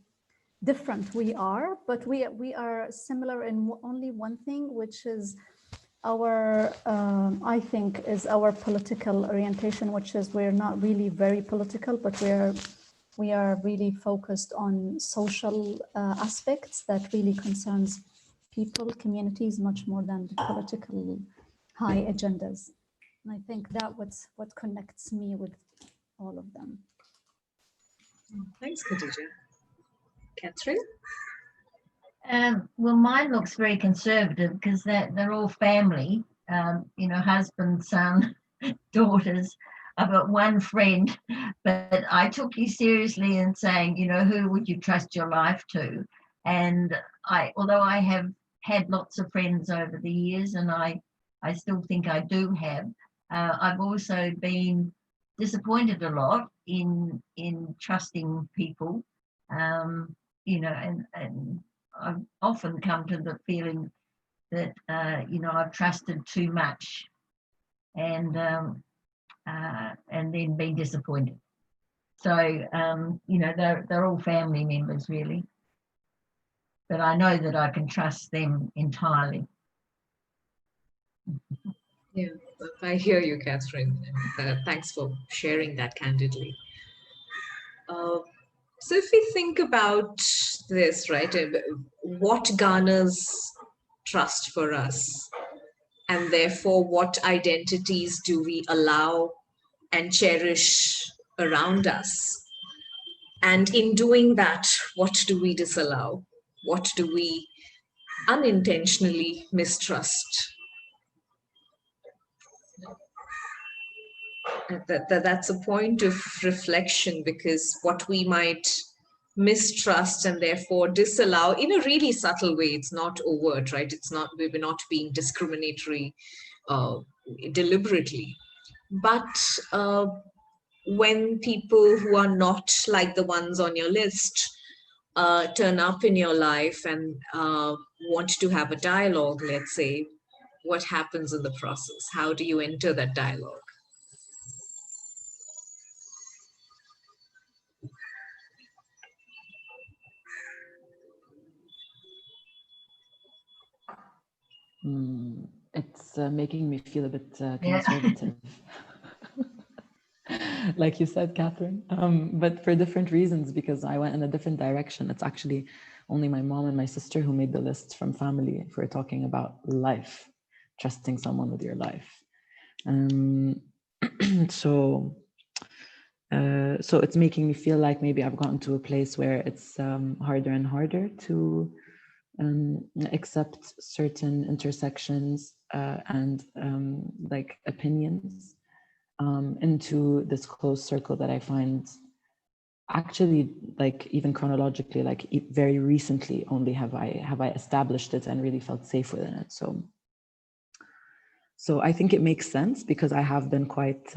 different we are, but we are similar in only one thing, which is our I think is our political orientation, which is we're not really very political, but we are really focused on social aspects that really concerns people, communities, much more than the political high agendas. And I think that what connects me with all of them. Thanks, Khadija. Catherine? Well, mine looks very conservative because they're all family, husband, son, daughters. I've got one friend, but I took you seriously in saying, who would you trust your life to? And although I have had lots of friends over the years, and I still think I do have, I've also been disappointed a lot in trusting people, and I've often come to the feeling that I've trusted too much, and then been disappointed. So they're all family members really, but I know that I can trust them entirely. Yeah, I hear you, Catherine. Thanks for sharing that candidly. So if we think about this, right, what garners trust for us? And therefore, what identities do we allow and cherish around us? And in doing that, what do we disallow? What do we unintentionally mistrust? That's a point of reflection, because what we might mistrust and therefore disallow in a really subtle way, it's not overt, right? It's not, we're not being discriminatory deliberately. But when people who are not like the ones on your list turn up in your life and want to have a dialogue, let's say, what happens in the process? How do you enter that dialogue? It's making me feel a bit conservative. Like you said, Catherine, but for different reasons, because I went in a different direction. It's actually only my mom and my sister who made the list from family if we're talking about life, trusting someone with your life. So it's making me feel like maybe I've gotten to a place where it's harder and harder to accept certain intersections and like opinions into this closed circle that I find actually, like even chronologically, like very recently only have I established it and really felt safe within it. So I think it makes sense because I have been quite,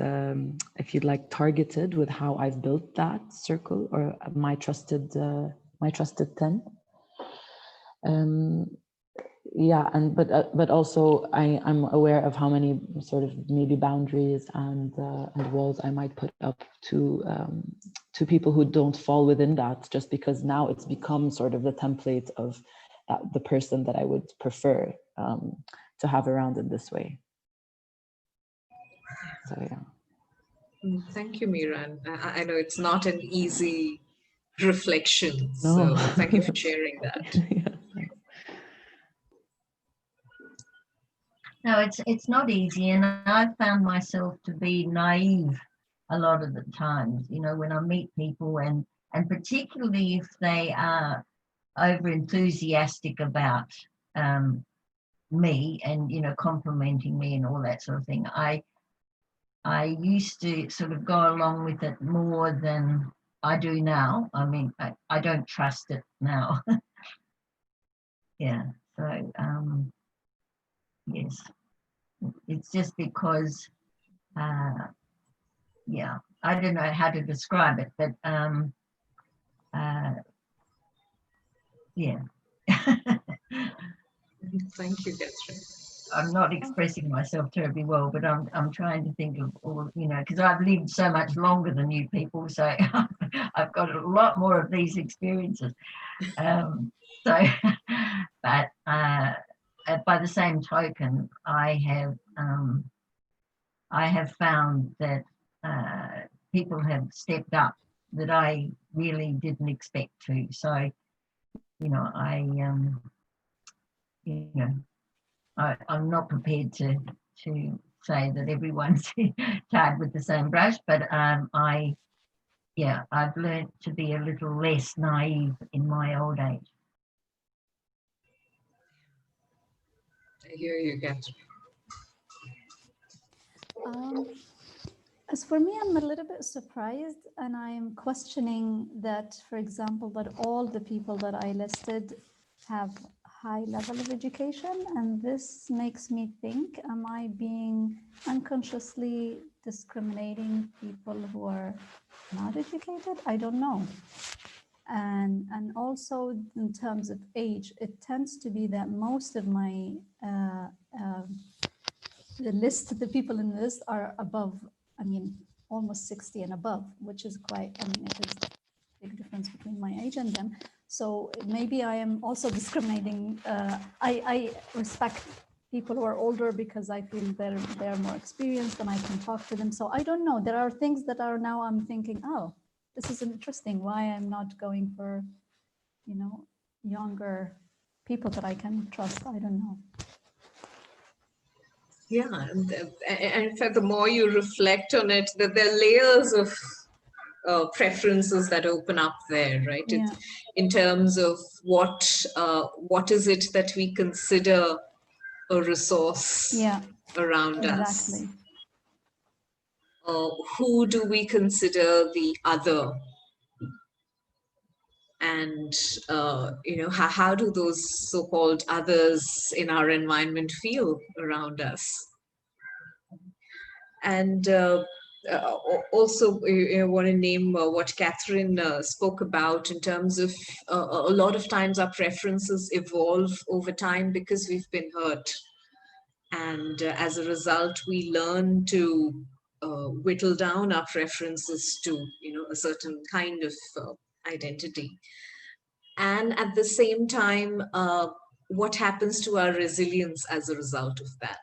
if you'd like, targeted with how I've built that circle or my trusted 10. Yeah, but also I'm aware of how many sort of maybe boundaries and walls I might put up to people who don't fall within that, just because now it's become sort of the template of the person that I would prefer to have around in this way. So yeah. Thank you, Miran. I know it's not an easy reflection, No. so thank you for sharing that. Yeah, thanks. No, it's not easy, and I've found myself to be naive a lot of the times, you know, when I meet people, and particularly if they are over enthusiastic about me and, you know, complimenting me and all that sort of thing. I used to sort of go along with it more than I do now. I mean, I don't trust it now. Yeah, so yes, it's just because yeah, I don't know how to describe it, but yeah. Thank you, Catherine. I'm not expressing myself terribly well, but I'm trying to think of all, you know, because I've lived so much longer than you people, so I've got a lot more of these experiences. So, but by the same token, I have found that people have stepped up that I really didn't expect to. So, you know, you know, I'm not prepared to say that everyone's tied with the same brush, but I've learned to be a little less naive in my old age. I hear you, Catherine. As for me, I'm a little bit surprised, and I'm questioning that, for example, that all the people that I listed have high level of education, and this makes me think, am I being unconsciously discriminating people who are not educated? I don't know. And also in terms of age, it tends to be that most of my the people in the list are above, I mean, almost 60 and above, which is quite, I mean, it is a big difference between my age and them. So maybe I am also discriminating. I respect people who are older because I feel they're more experienced and I can talk to them. So I don't know. There are things that are now I'm thinking, oh, this is interesting. Why I'm not going for, you know, younger people that I can trust. I don't know. Yeah, and in fact, the more you reflect on it, that there are layers of preferences that open up there, right? Yeah. It's in terms of what is it that we consider a resource around us? Who do we consider the other? And you know, how do those so-called others in our environment feel around us? And also, I want to name what Catherine spoke about in terms of a lot of times our preferences evolve over time because we've been hurt. And as a result, we learn to whittle down our preferences to, you know, a certain kind of identity. And at the same time, what happens to our resilience as a result of that?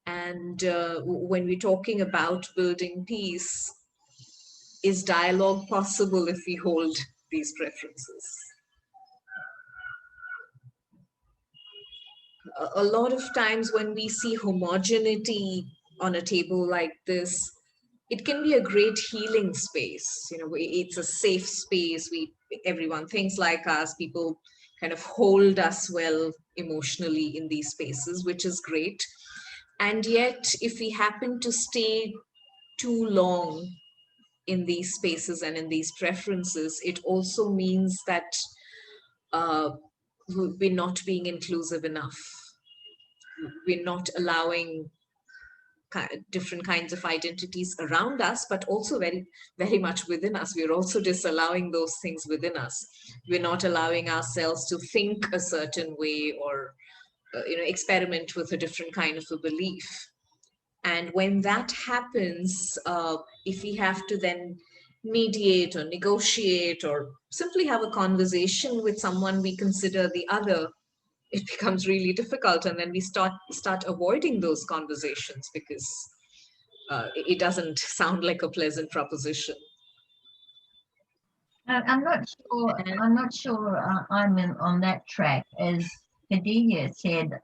And when we're talking about building peace, is dialogue possible if we hold these preferences? A lot of times when we see homogeneity on a table like this, it can be a great healing space. You know, it's a safe space. Everyone thinks like us. People kind of hold us well emotionally in these spaces, which is great. And yet, if we happen to stay too long in these spaces and in these preferences, it also means that we're not being inclusive enough. We're not allowing different kinds of identities around us, but also very, very much within us. We're also disallowing those things within us. We're not allowing ourselves to think a certain way or experiment with a different kind of a belief. And when that happens, if we have to then mediate or negotiate or simply have a conversation with someone we consider the other, it becomes really difficult. And then we start avoiding those conversations because it doesn't sound like a pleasant proposition. I'm not sure. I'm not sure. I'm on that track. As Khadija said,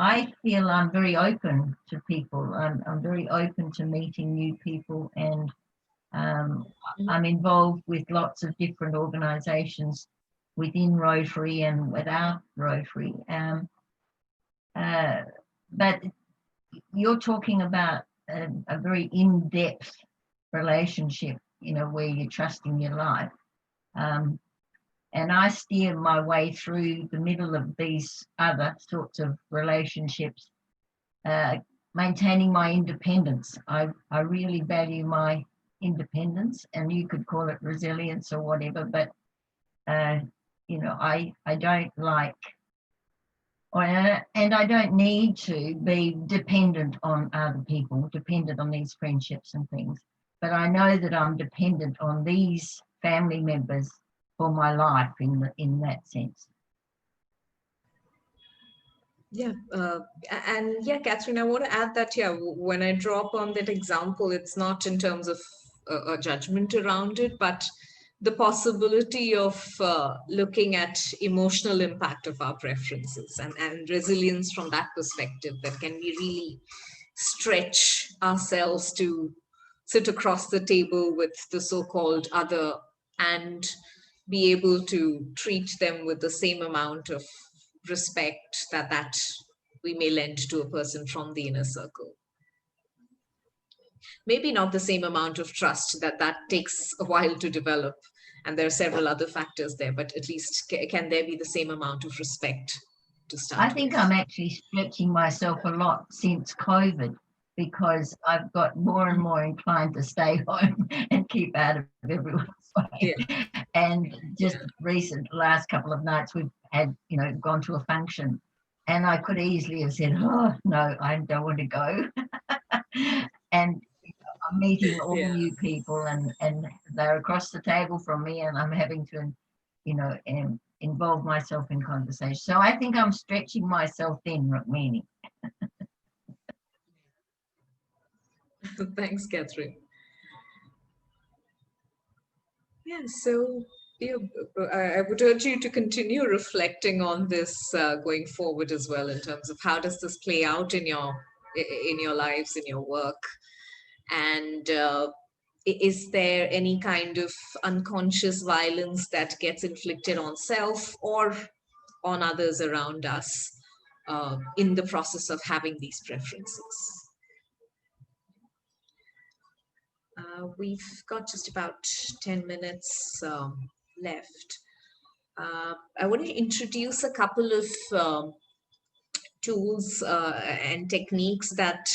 I feel I'm very open to people. I'm very open to meeting new people, and I'm involved with lots of different organisations within Rotary and without Rotary. But you're talking about a very in-depth relationship, where you're trusting your life. And I steer my way through the middle of these other sorts of relationships, maintaining my independence. I really value my independence, and you could call it resilience or whatever, but I don't like, and I don't need to be dependent on other people, dependent on these friendships and things. But I know that I'm dependent on these family members for my life in that sense. Yeah, and yeah, Catherine, I want to add that, yeah, when I draw upon that example, it's not in terms of a judgment around it, but the possibility of looking at emotional impact of our preferences and resilience from that perspective, that can we really stretch ourselves to sit across the table with the so-called other and be able to treat them with the same amount of respect that we may lend to a person from the inner circle. Maybe not the same amount of trust, that takes a while to develop, and there are several other factors there, but at least can there be the same amount of respect to start I think with? I'm actually stretching myself a lot since COVID, because I've got more and more inclined to stay home and keep out of everyone's way. Yeah. And just last couple of nights, we've had, gone to a function, and I could easily have said, oh, no, I don't want to go. And I'm meeting all new people, and they're across the table from me, and I'm having to, involve myself in conversation. So I think I'm stretching myself thin, Rukmini. Thanks, Catherine. Yeah, so I would urge you to continue reflecting on this going forward as well, in terms of how does this play out in your lives, in your work, and is there any kind of unconscious violence that gets inflicted on self or on others around us in the process of having these preferences? We've got just about 10 minutes left. I want to introduce a couple of tools and techniques that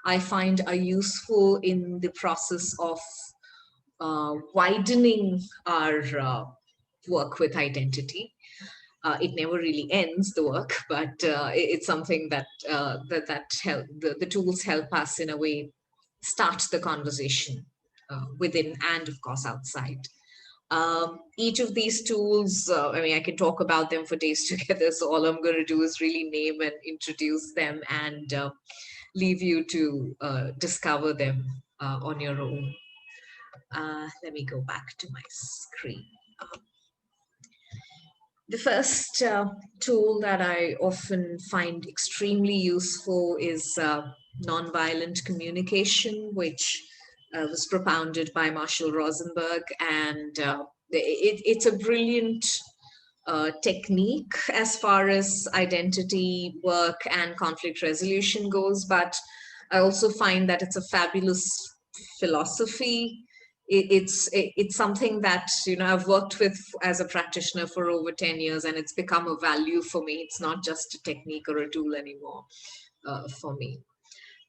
I find are useful in the process of widening our work with identity. It never really ends the work, but it's something that the tools help us in a way start the conversation within and of course outside. Each of these tools, I can talk about them for days together, so all I'm going to do is really name and introduce them and leave you to discover them on your own. Let me go back to my screen. The first tool that I often find extremely useful is nonviolent communication, which was propounded by Marshall Rosenberg, and it's a brilliant technique as far as identity work and conflict resolution goes, but I also find that it's a fabulous philosophy. It's something that, you know, I've worked with as a practitioner for over 10 years, and it's become a value for me. It's not just a technique or a tool anymore for me.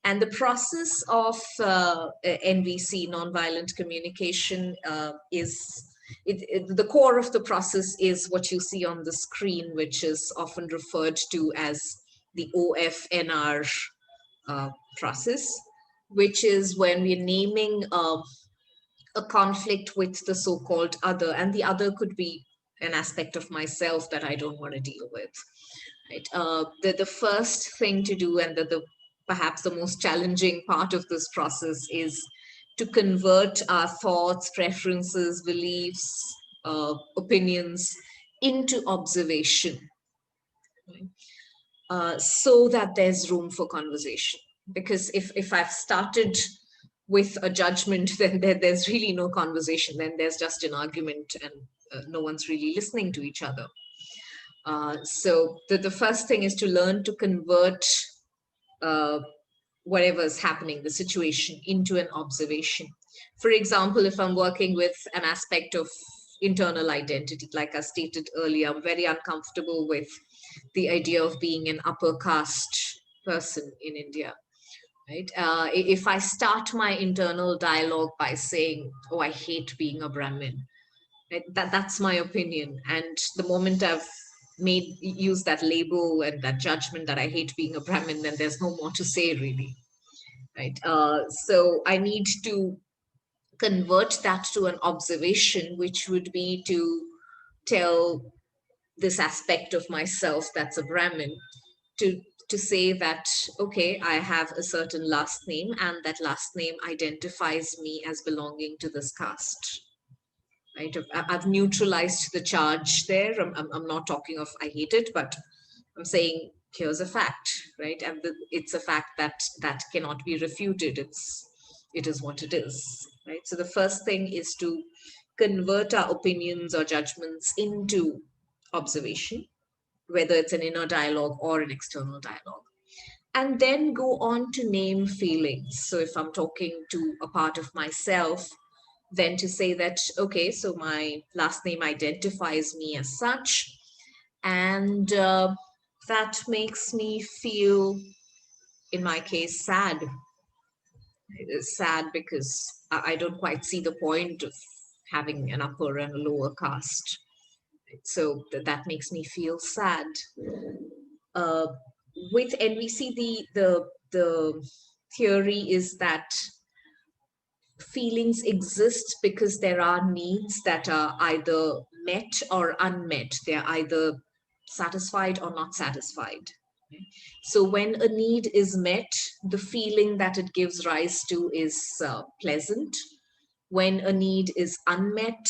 And the process of NVC, nonviolent communication, the core of the process is what you see on the screen, which is often referred to as the OFNR process, which is when we're naming a conflict with the so-called other, and the other could be an aspect of myself that I don't want to deal with. Right? The first thing to do, and perhaps the most challenging part of this process, is to convert our thoughts, preferences, beliefs, opinions into observation, right? So that there's room for conversation. Because if I've started with a judgment, then there's really no conversation. Then there's just an argument, and no one's really listening to each other. So the first thing is to learn to convert whatever's happening, the situation, into an observation. For example, if I'm working with an aspect of internal identity, like I stated earlier, I'm very uncomfortable with the idea of being an upper caste person in India. Right? If I start my internal dialogue by saying, oh, I hate being a Brahmin, right? That's my opinion. And the moment I've used that label and that judgment that I hate being a Brahmin, then there's no more to say, really. Right? So I need to convert that to an observation, which would be to tell this aspect of myself that's a Brahmin, to say that, okay, I have a certain last name, and that last name identifies me as belonging to this caste. Right? I've neutralized the charge there. I'm not talking of I hate it, but I'm saying here's a fact, right? And it's a fact that cannot be refuted. It is what it is, right? So the first thing is to convert our opinions or judgments into observation, whether it's an inner dialogue or an external dialogue. And then go on to name feelings. So if I'm talking to a part of myself, then to say that, okay, so my last name identifies me as such, and that makes me feel, in my case, sad. Sad because I don't quite see the point of having an upper and a lower caste. So that makes me feel sad. With NVC, the theory is that feelings exist because there are needs that are either met or unmet. They're either satisfied or not satisfied. So when a need is met, the feeling that it gives rise to is pleasant. When a need is unmet,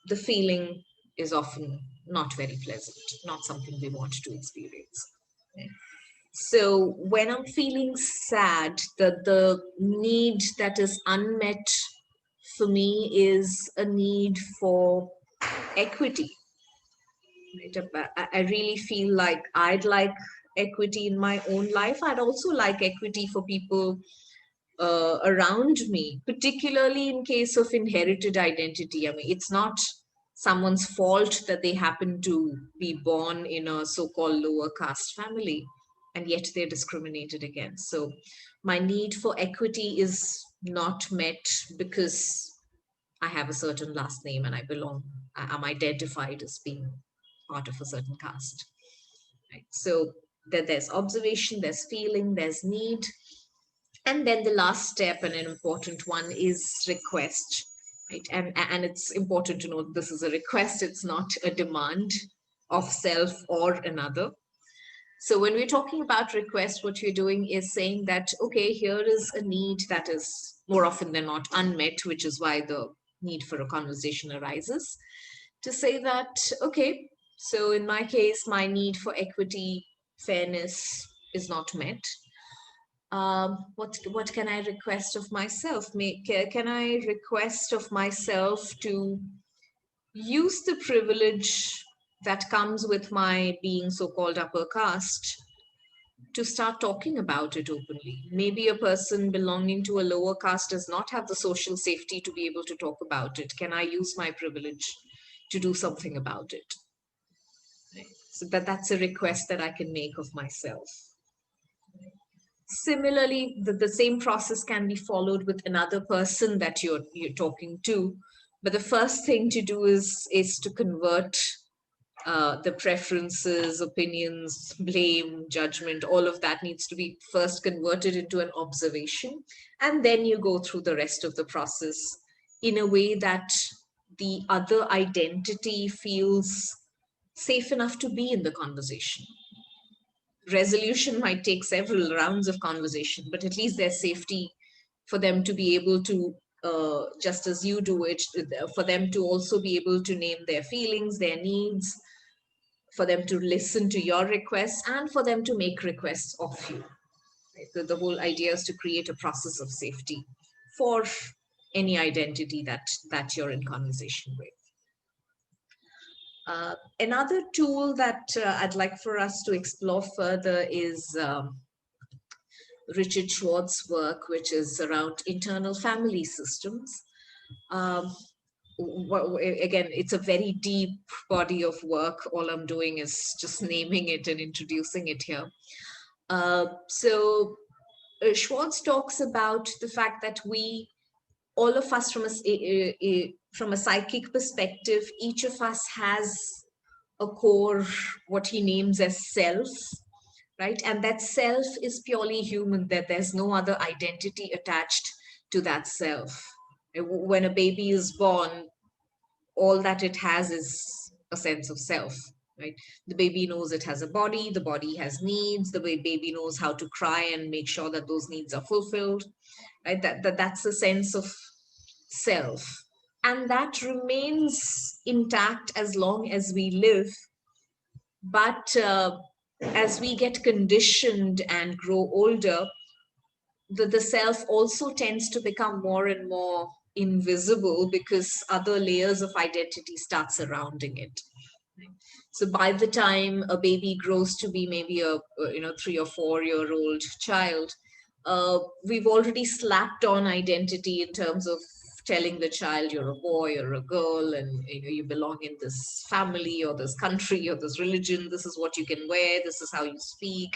the feeling is often not very pleasant, not something we want to experience. So when I'm feeling sad, the need that is unmet for me is a need for equity. Right? I really feel like I'd like equity in my own life. I'd also like equity for people around me, particularly in case of inherited identity. I mean, it's not someone's fault that they happen to be born in a so-called lower caste family, and yet they're discriminated against. So my need for equity is not met because I have a certain last name and I'm identified as being part of a certain caste. Right? So there's observation, there's feeling, there's need. And then the last step, and an important one, is request. Right? And it's important to note this is a request, it's not a demand of self or another. So when we're talking about request, what you're doing is saying that, okay, here is a need that is more often than not unmet, which is why the need for a conversation arises. To say that, okay, so in my case, my need for equity, fairness is not met. What can I request of myself? Can I request of myself to use the privilege that comes with my being so-called upper caste, to start talking about it openly. Maybe a person belonging to a lower caste does not have the social safety to be able to talk about it. Can I use my privilege to do something about it? So that's a request that I can make of myself. Similarly, the same process can be followed with another person that you're talking to. But the first thing to do is to convert the preferences, opinions, blame, judgment, all of that needs to be first converted into an observation. And then you go through the rest of the process in a way that the other identity feels safe enough to be in the conversation. Resolution might take several rounds of conversation, but at least there's safety for them to be able to, just as you do it, for them to also be able to name their feelings, their needs, for them to listen to your requests, and for them to make requests of you. Right? So the whole idea is to create a process of safety for any identity that you're in conversation with. Another tool that I'd like for us to explore further is Richard Schwartz's work, which is around internal family systems. Again, it's a very deep body of work. All I'm doing is just naming it and introducing it here. Schwartz talks about the fact that all of us from a psychic perspective, each of us has a core, what he names as self, right? And that self is purely human, that there's no other identity attached to that self. When a baby is born, all that it has is a sense of self, right? The baby knows it has a body, the body has needs, the baby knows how to cry and make sure that those needs are fulfilled, right? That's a sense of self. And that remains intact as long as we live. But as we get conditioned and grow older, the self also tends to become more and more invisible because other layers of identity start surrounding it. So by the time a baby grows to be maybe a 3 or 4 year old child, we've already slapped on identity in terms of telling the child you're a boy or a girl, and you belong in this family or this country or this religion. This is what you can wear. This is how you speak.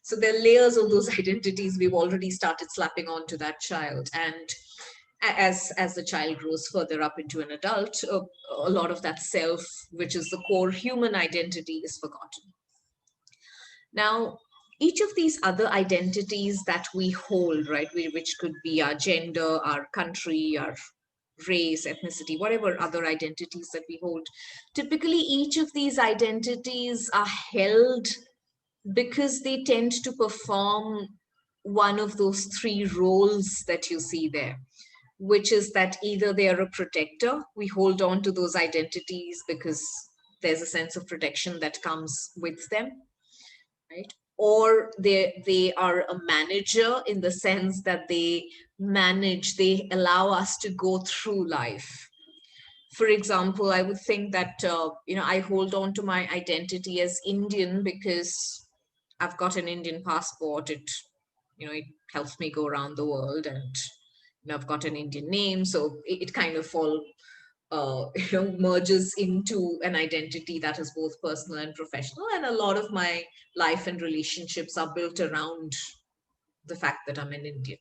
So there are layers of those identities we've already started slapping onto that child. And as the child grows further up into an adult, a lot of that self, which is the core human identity, is forgotten. Now, each of these other identities that we hold, right, which could be our gender, our country, our race, ethnicity, whatever other identities that we hold, typically each of these identities are held because they tend to perform one of those 3 roles that you see there, which is that either they are a protector, we hold on to those identities because there's a sense of protection that comes with them, right? Or they are a manager in the sense that they allow us to go through life. For example, I would think that, I hold on to my identity as Indian because I've got an Indian passport. It helps me go around the world, and I've got an Indian name. So it kind of merges into an identity that is both personal and professional. And a lot of my life and relationships are built around the fact that I'm an Indian,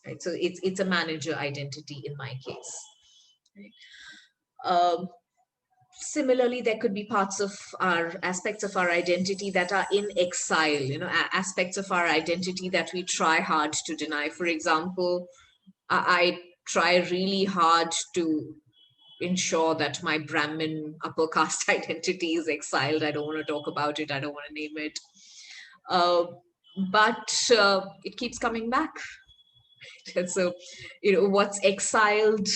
right? So it's a manager identity in my case. Right? Similarly, there could be aspects of our identity that are in exile, aspects of our identity that we try hard to deny. For example, I try really hard to ensure that my Brahmin upper caste identity is exiled. I don't want to talk about it. I don't want to name it. But it keeps coming back. And so, what's exiled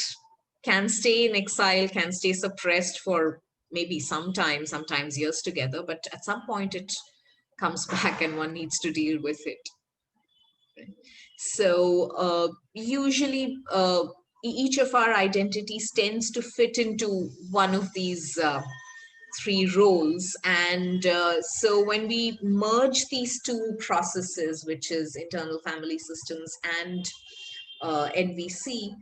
can stay in exile, can stay suppressed for maybe sometimes years together, but at some point it comes back and one needs to deal with it. So usually each of our identities tends to fit into one of these three roles. And so when we merge these two processes, which is internal family systems and NVC,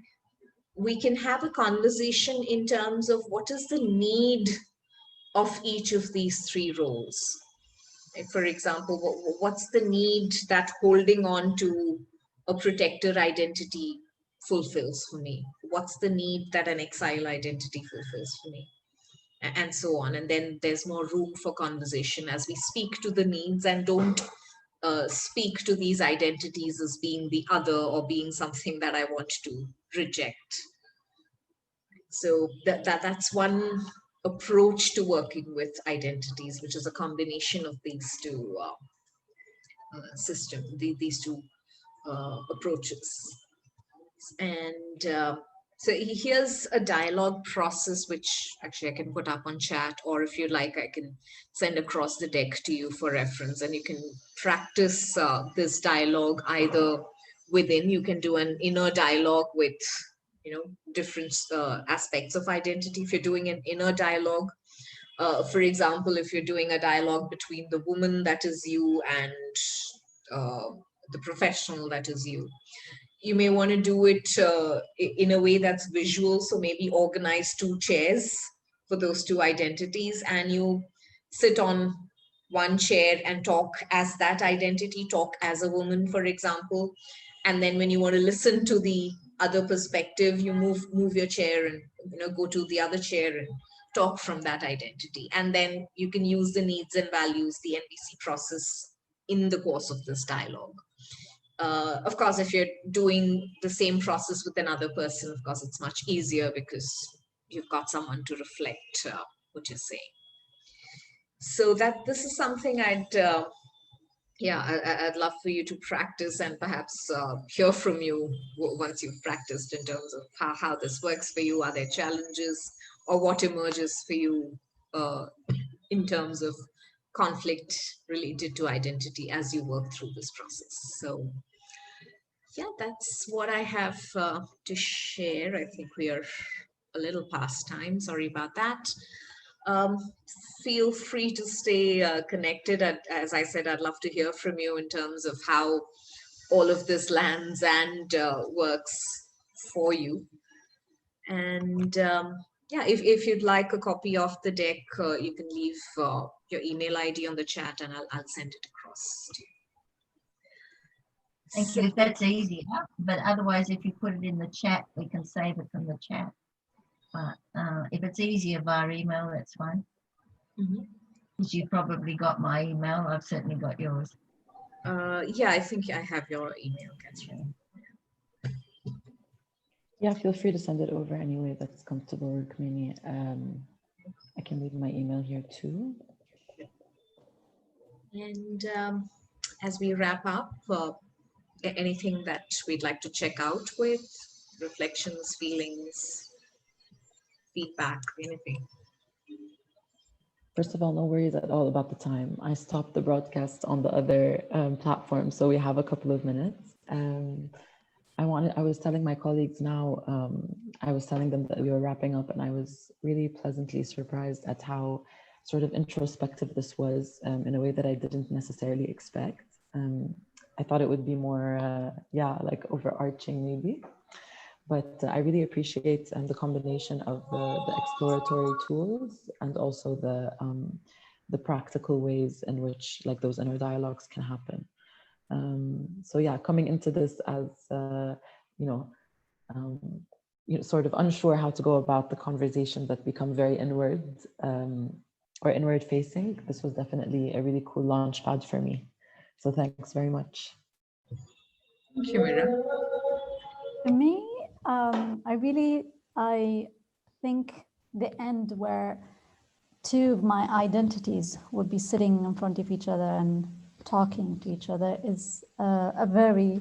we can have a conversation in terms of what is the need of each of these three roles. For example, what's the need that holding on to a protector identity fulfills for me? What's the need that an exile identity fulfills for me? And so on. And then there's more room for conversation as we speak to the needs and don't speak to these identities as being the other or being something that I want to reject. So that's one approach to working with identities, which is a combination of these two these two approaches. And so here's a dialogue process, which actually I can put up on chat, or if you like, I can send across the deck to you for reference, and you can practice this dialogue either within. You can do an inner dialogue with, different aspects of identity. If you're doing an inner dialogue, for example, if you're doing a dialogue between the woman that is you and the professional that is you, you may want to do it in a way that's visual. So maybe organize two chairs for those two identities, and you sit on one chair and talk as that identity, talk as a woman, for example. And then when you want to listen to the other perspective, you move your chair and go to the other chair and talk from that identity. And then you can use the needs and values, the NVC process, in the course of this dialogue. Of course, if you're doing the same process with another person, of course, it's much easier because you've got someone to reflect what you're saying. So this is something I'd love for you to practice, and perhaps hear from you once you've practiced, in terms of how this works for you. Are there challenges, or what emerges for you in terms of conflict related to identity as you work through this process? So yeah, that's what I have to share. I think we are a little past time. Sorry about that. Feel free to stay connected. As I said, I'd love to hear from you in terms of how all of this lands and works for you. And if you'd like a copy of the deck, you can leave your email ID on the chat, and I'll send it across to you. Thank you. If that's easier, but otherwise, if you put it in the chat, we can save it from the chat. But if it's easier via email, that's fine. Because you probably got my email. I've certainly got yours. Yeah, I think I have your email, Catherine. Yeah, feel free to send it over any way that's comfortable, Rukmini. I can leave my email here too. And as we wrap up, anything that we'd like to check out with, reflections, feelings, feedback, anything? First of all, no worries at all about the time. I stopped the broadcast on the other platform, so we have a couple of minutes. I was telling my colleagues now, I was telling them that we were wrapping up, and I was really pleasantly surprised at how sort of introspective this was, in a way that I didn't necessarily expect. I thought it would be more, like overarching maybe. But I really appreciate the combination of the exploratory tools and also the practical ways in which like those inner dialogues can happen. So yeah, coming into this as sort of unsure how to go about the conversation that become very inward or inward facing, this was definitely a really cool launch pad for me. So thanks very much. Thank you, Mira. For me, I think the end where two of my identities would be sitting in front of each other and talking to each other is a very,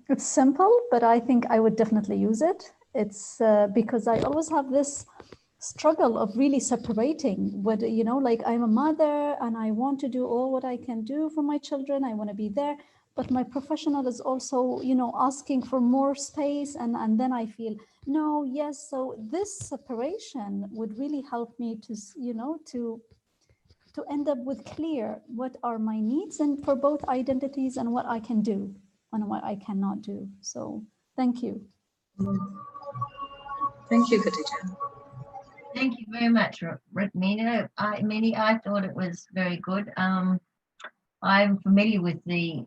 it's simple, but I think I would definitely use it. It's because I always have this struggle of really separating what, like I'm a mother and I want to do all what I can do for my children. I want to be there, but my professional is also, you know, asking for more space. And then I feel, no, yes. So this separation would really help me to, you know, to end up with clear what are my needs and for both identities and what I can do and what I cannot do. So thank you. Thank you, Khadija. Thank you very much, Rukmini. I thought it was very good. I'm familiar with the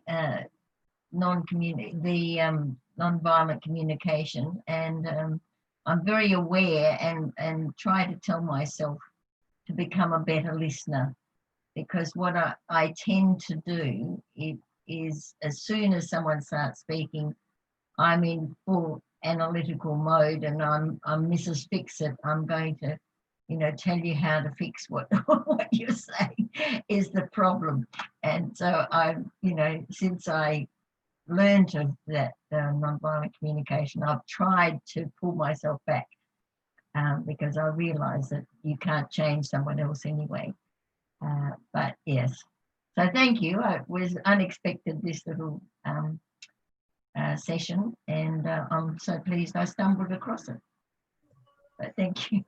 non-violent communication, and I'm very aware and try to tell myself to become a better listener, because what I tend to do is as soon as someone starts speaking, I'm in full analytical mode, and I'm Mrs. Fix-It. I'm going to, you know, tell you how to fix what you're saying is the problem. And so you know, since I learned of that nonviolent communication, I've tried to pull myself back because I realise that you can't change someone else anyway. But yes, so thank you. It was unexpected, this little session, and I'm so pleased I stumbled across it. But thank you.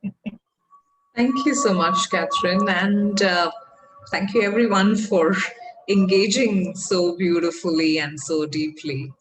Thank you so much, Catherine, and thank you everyone for engaging so beautifully and so deeply.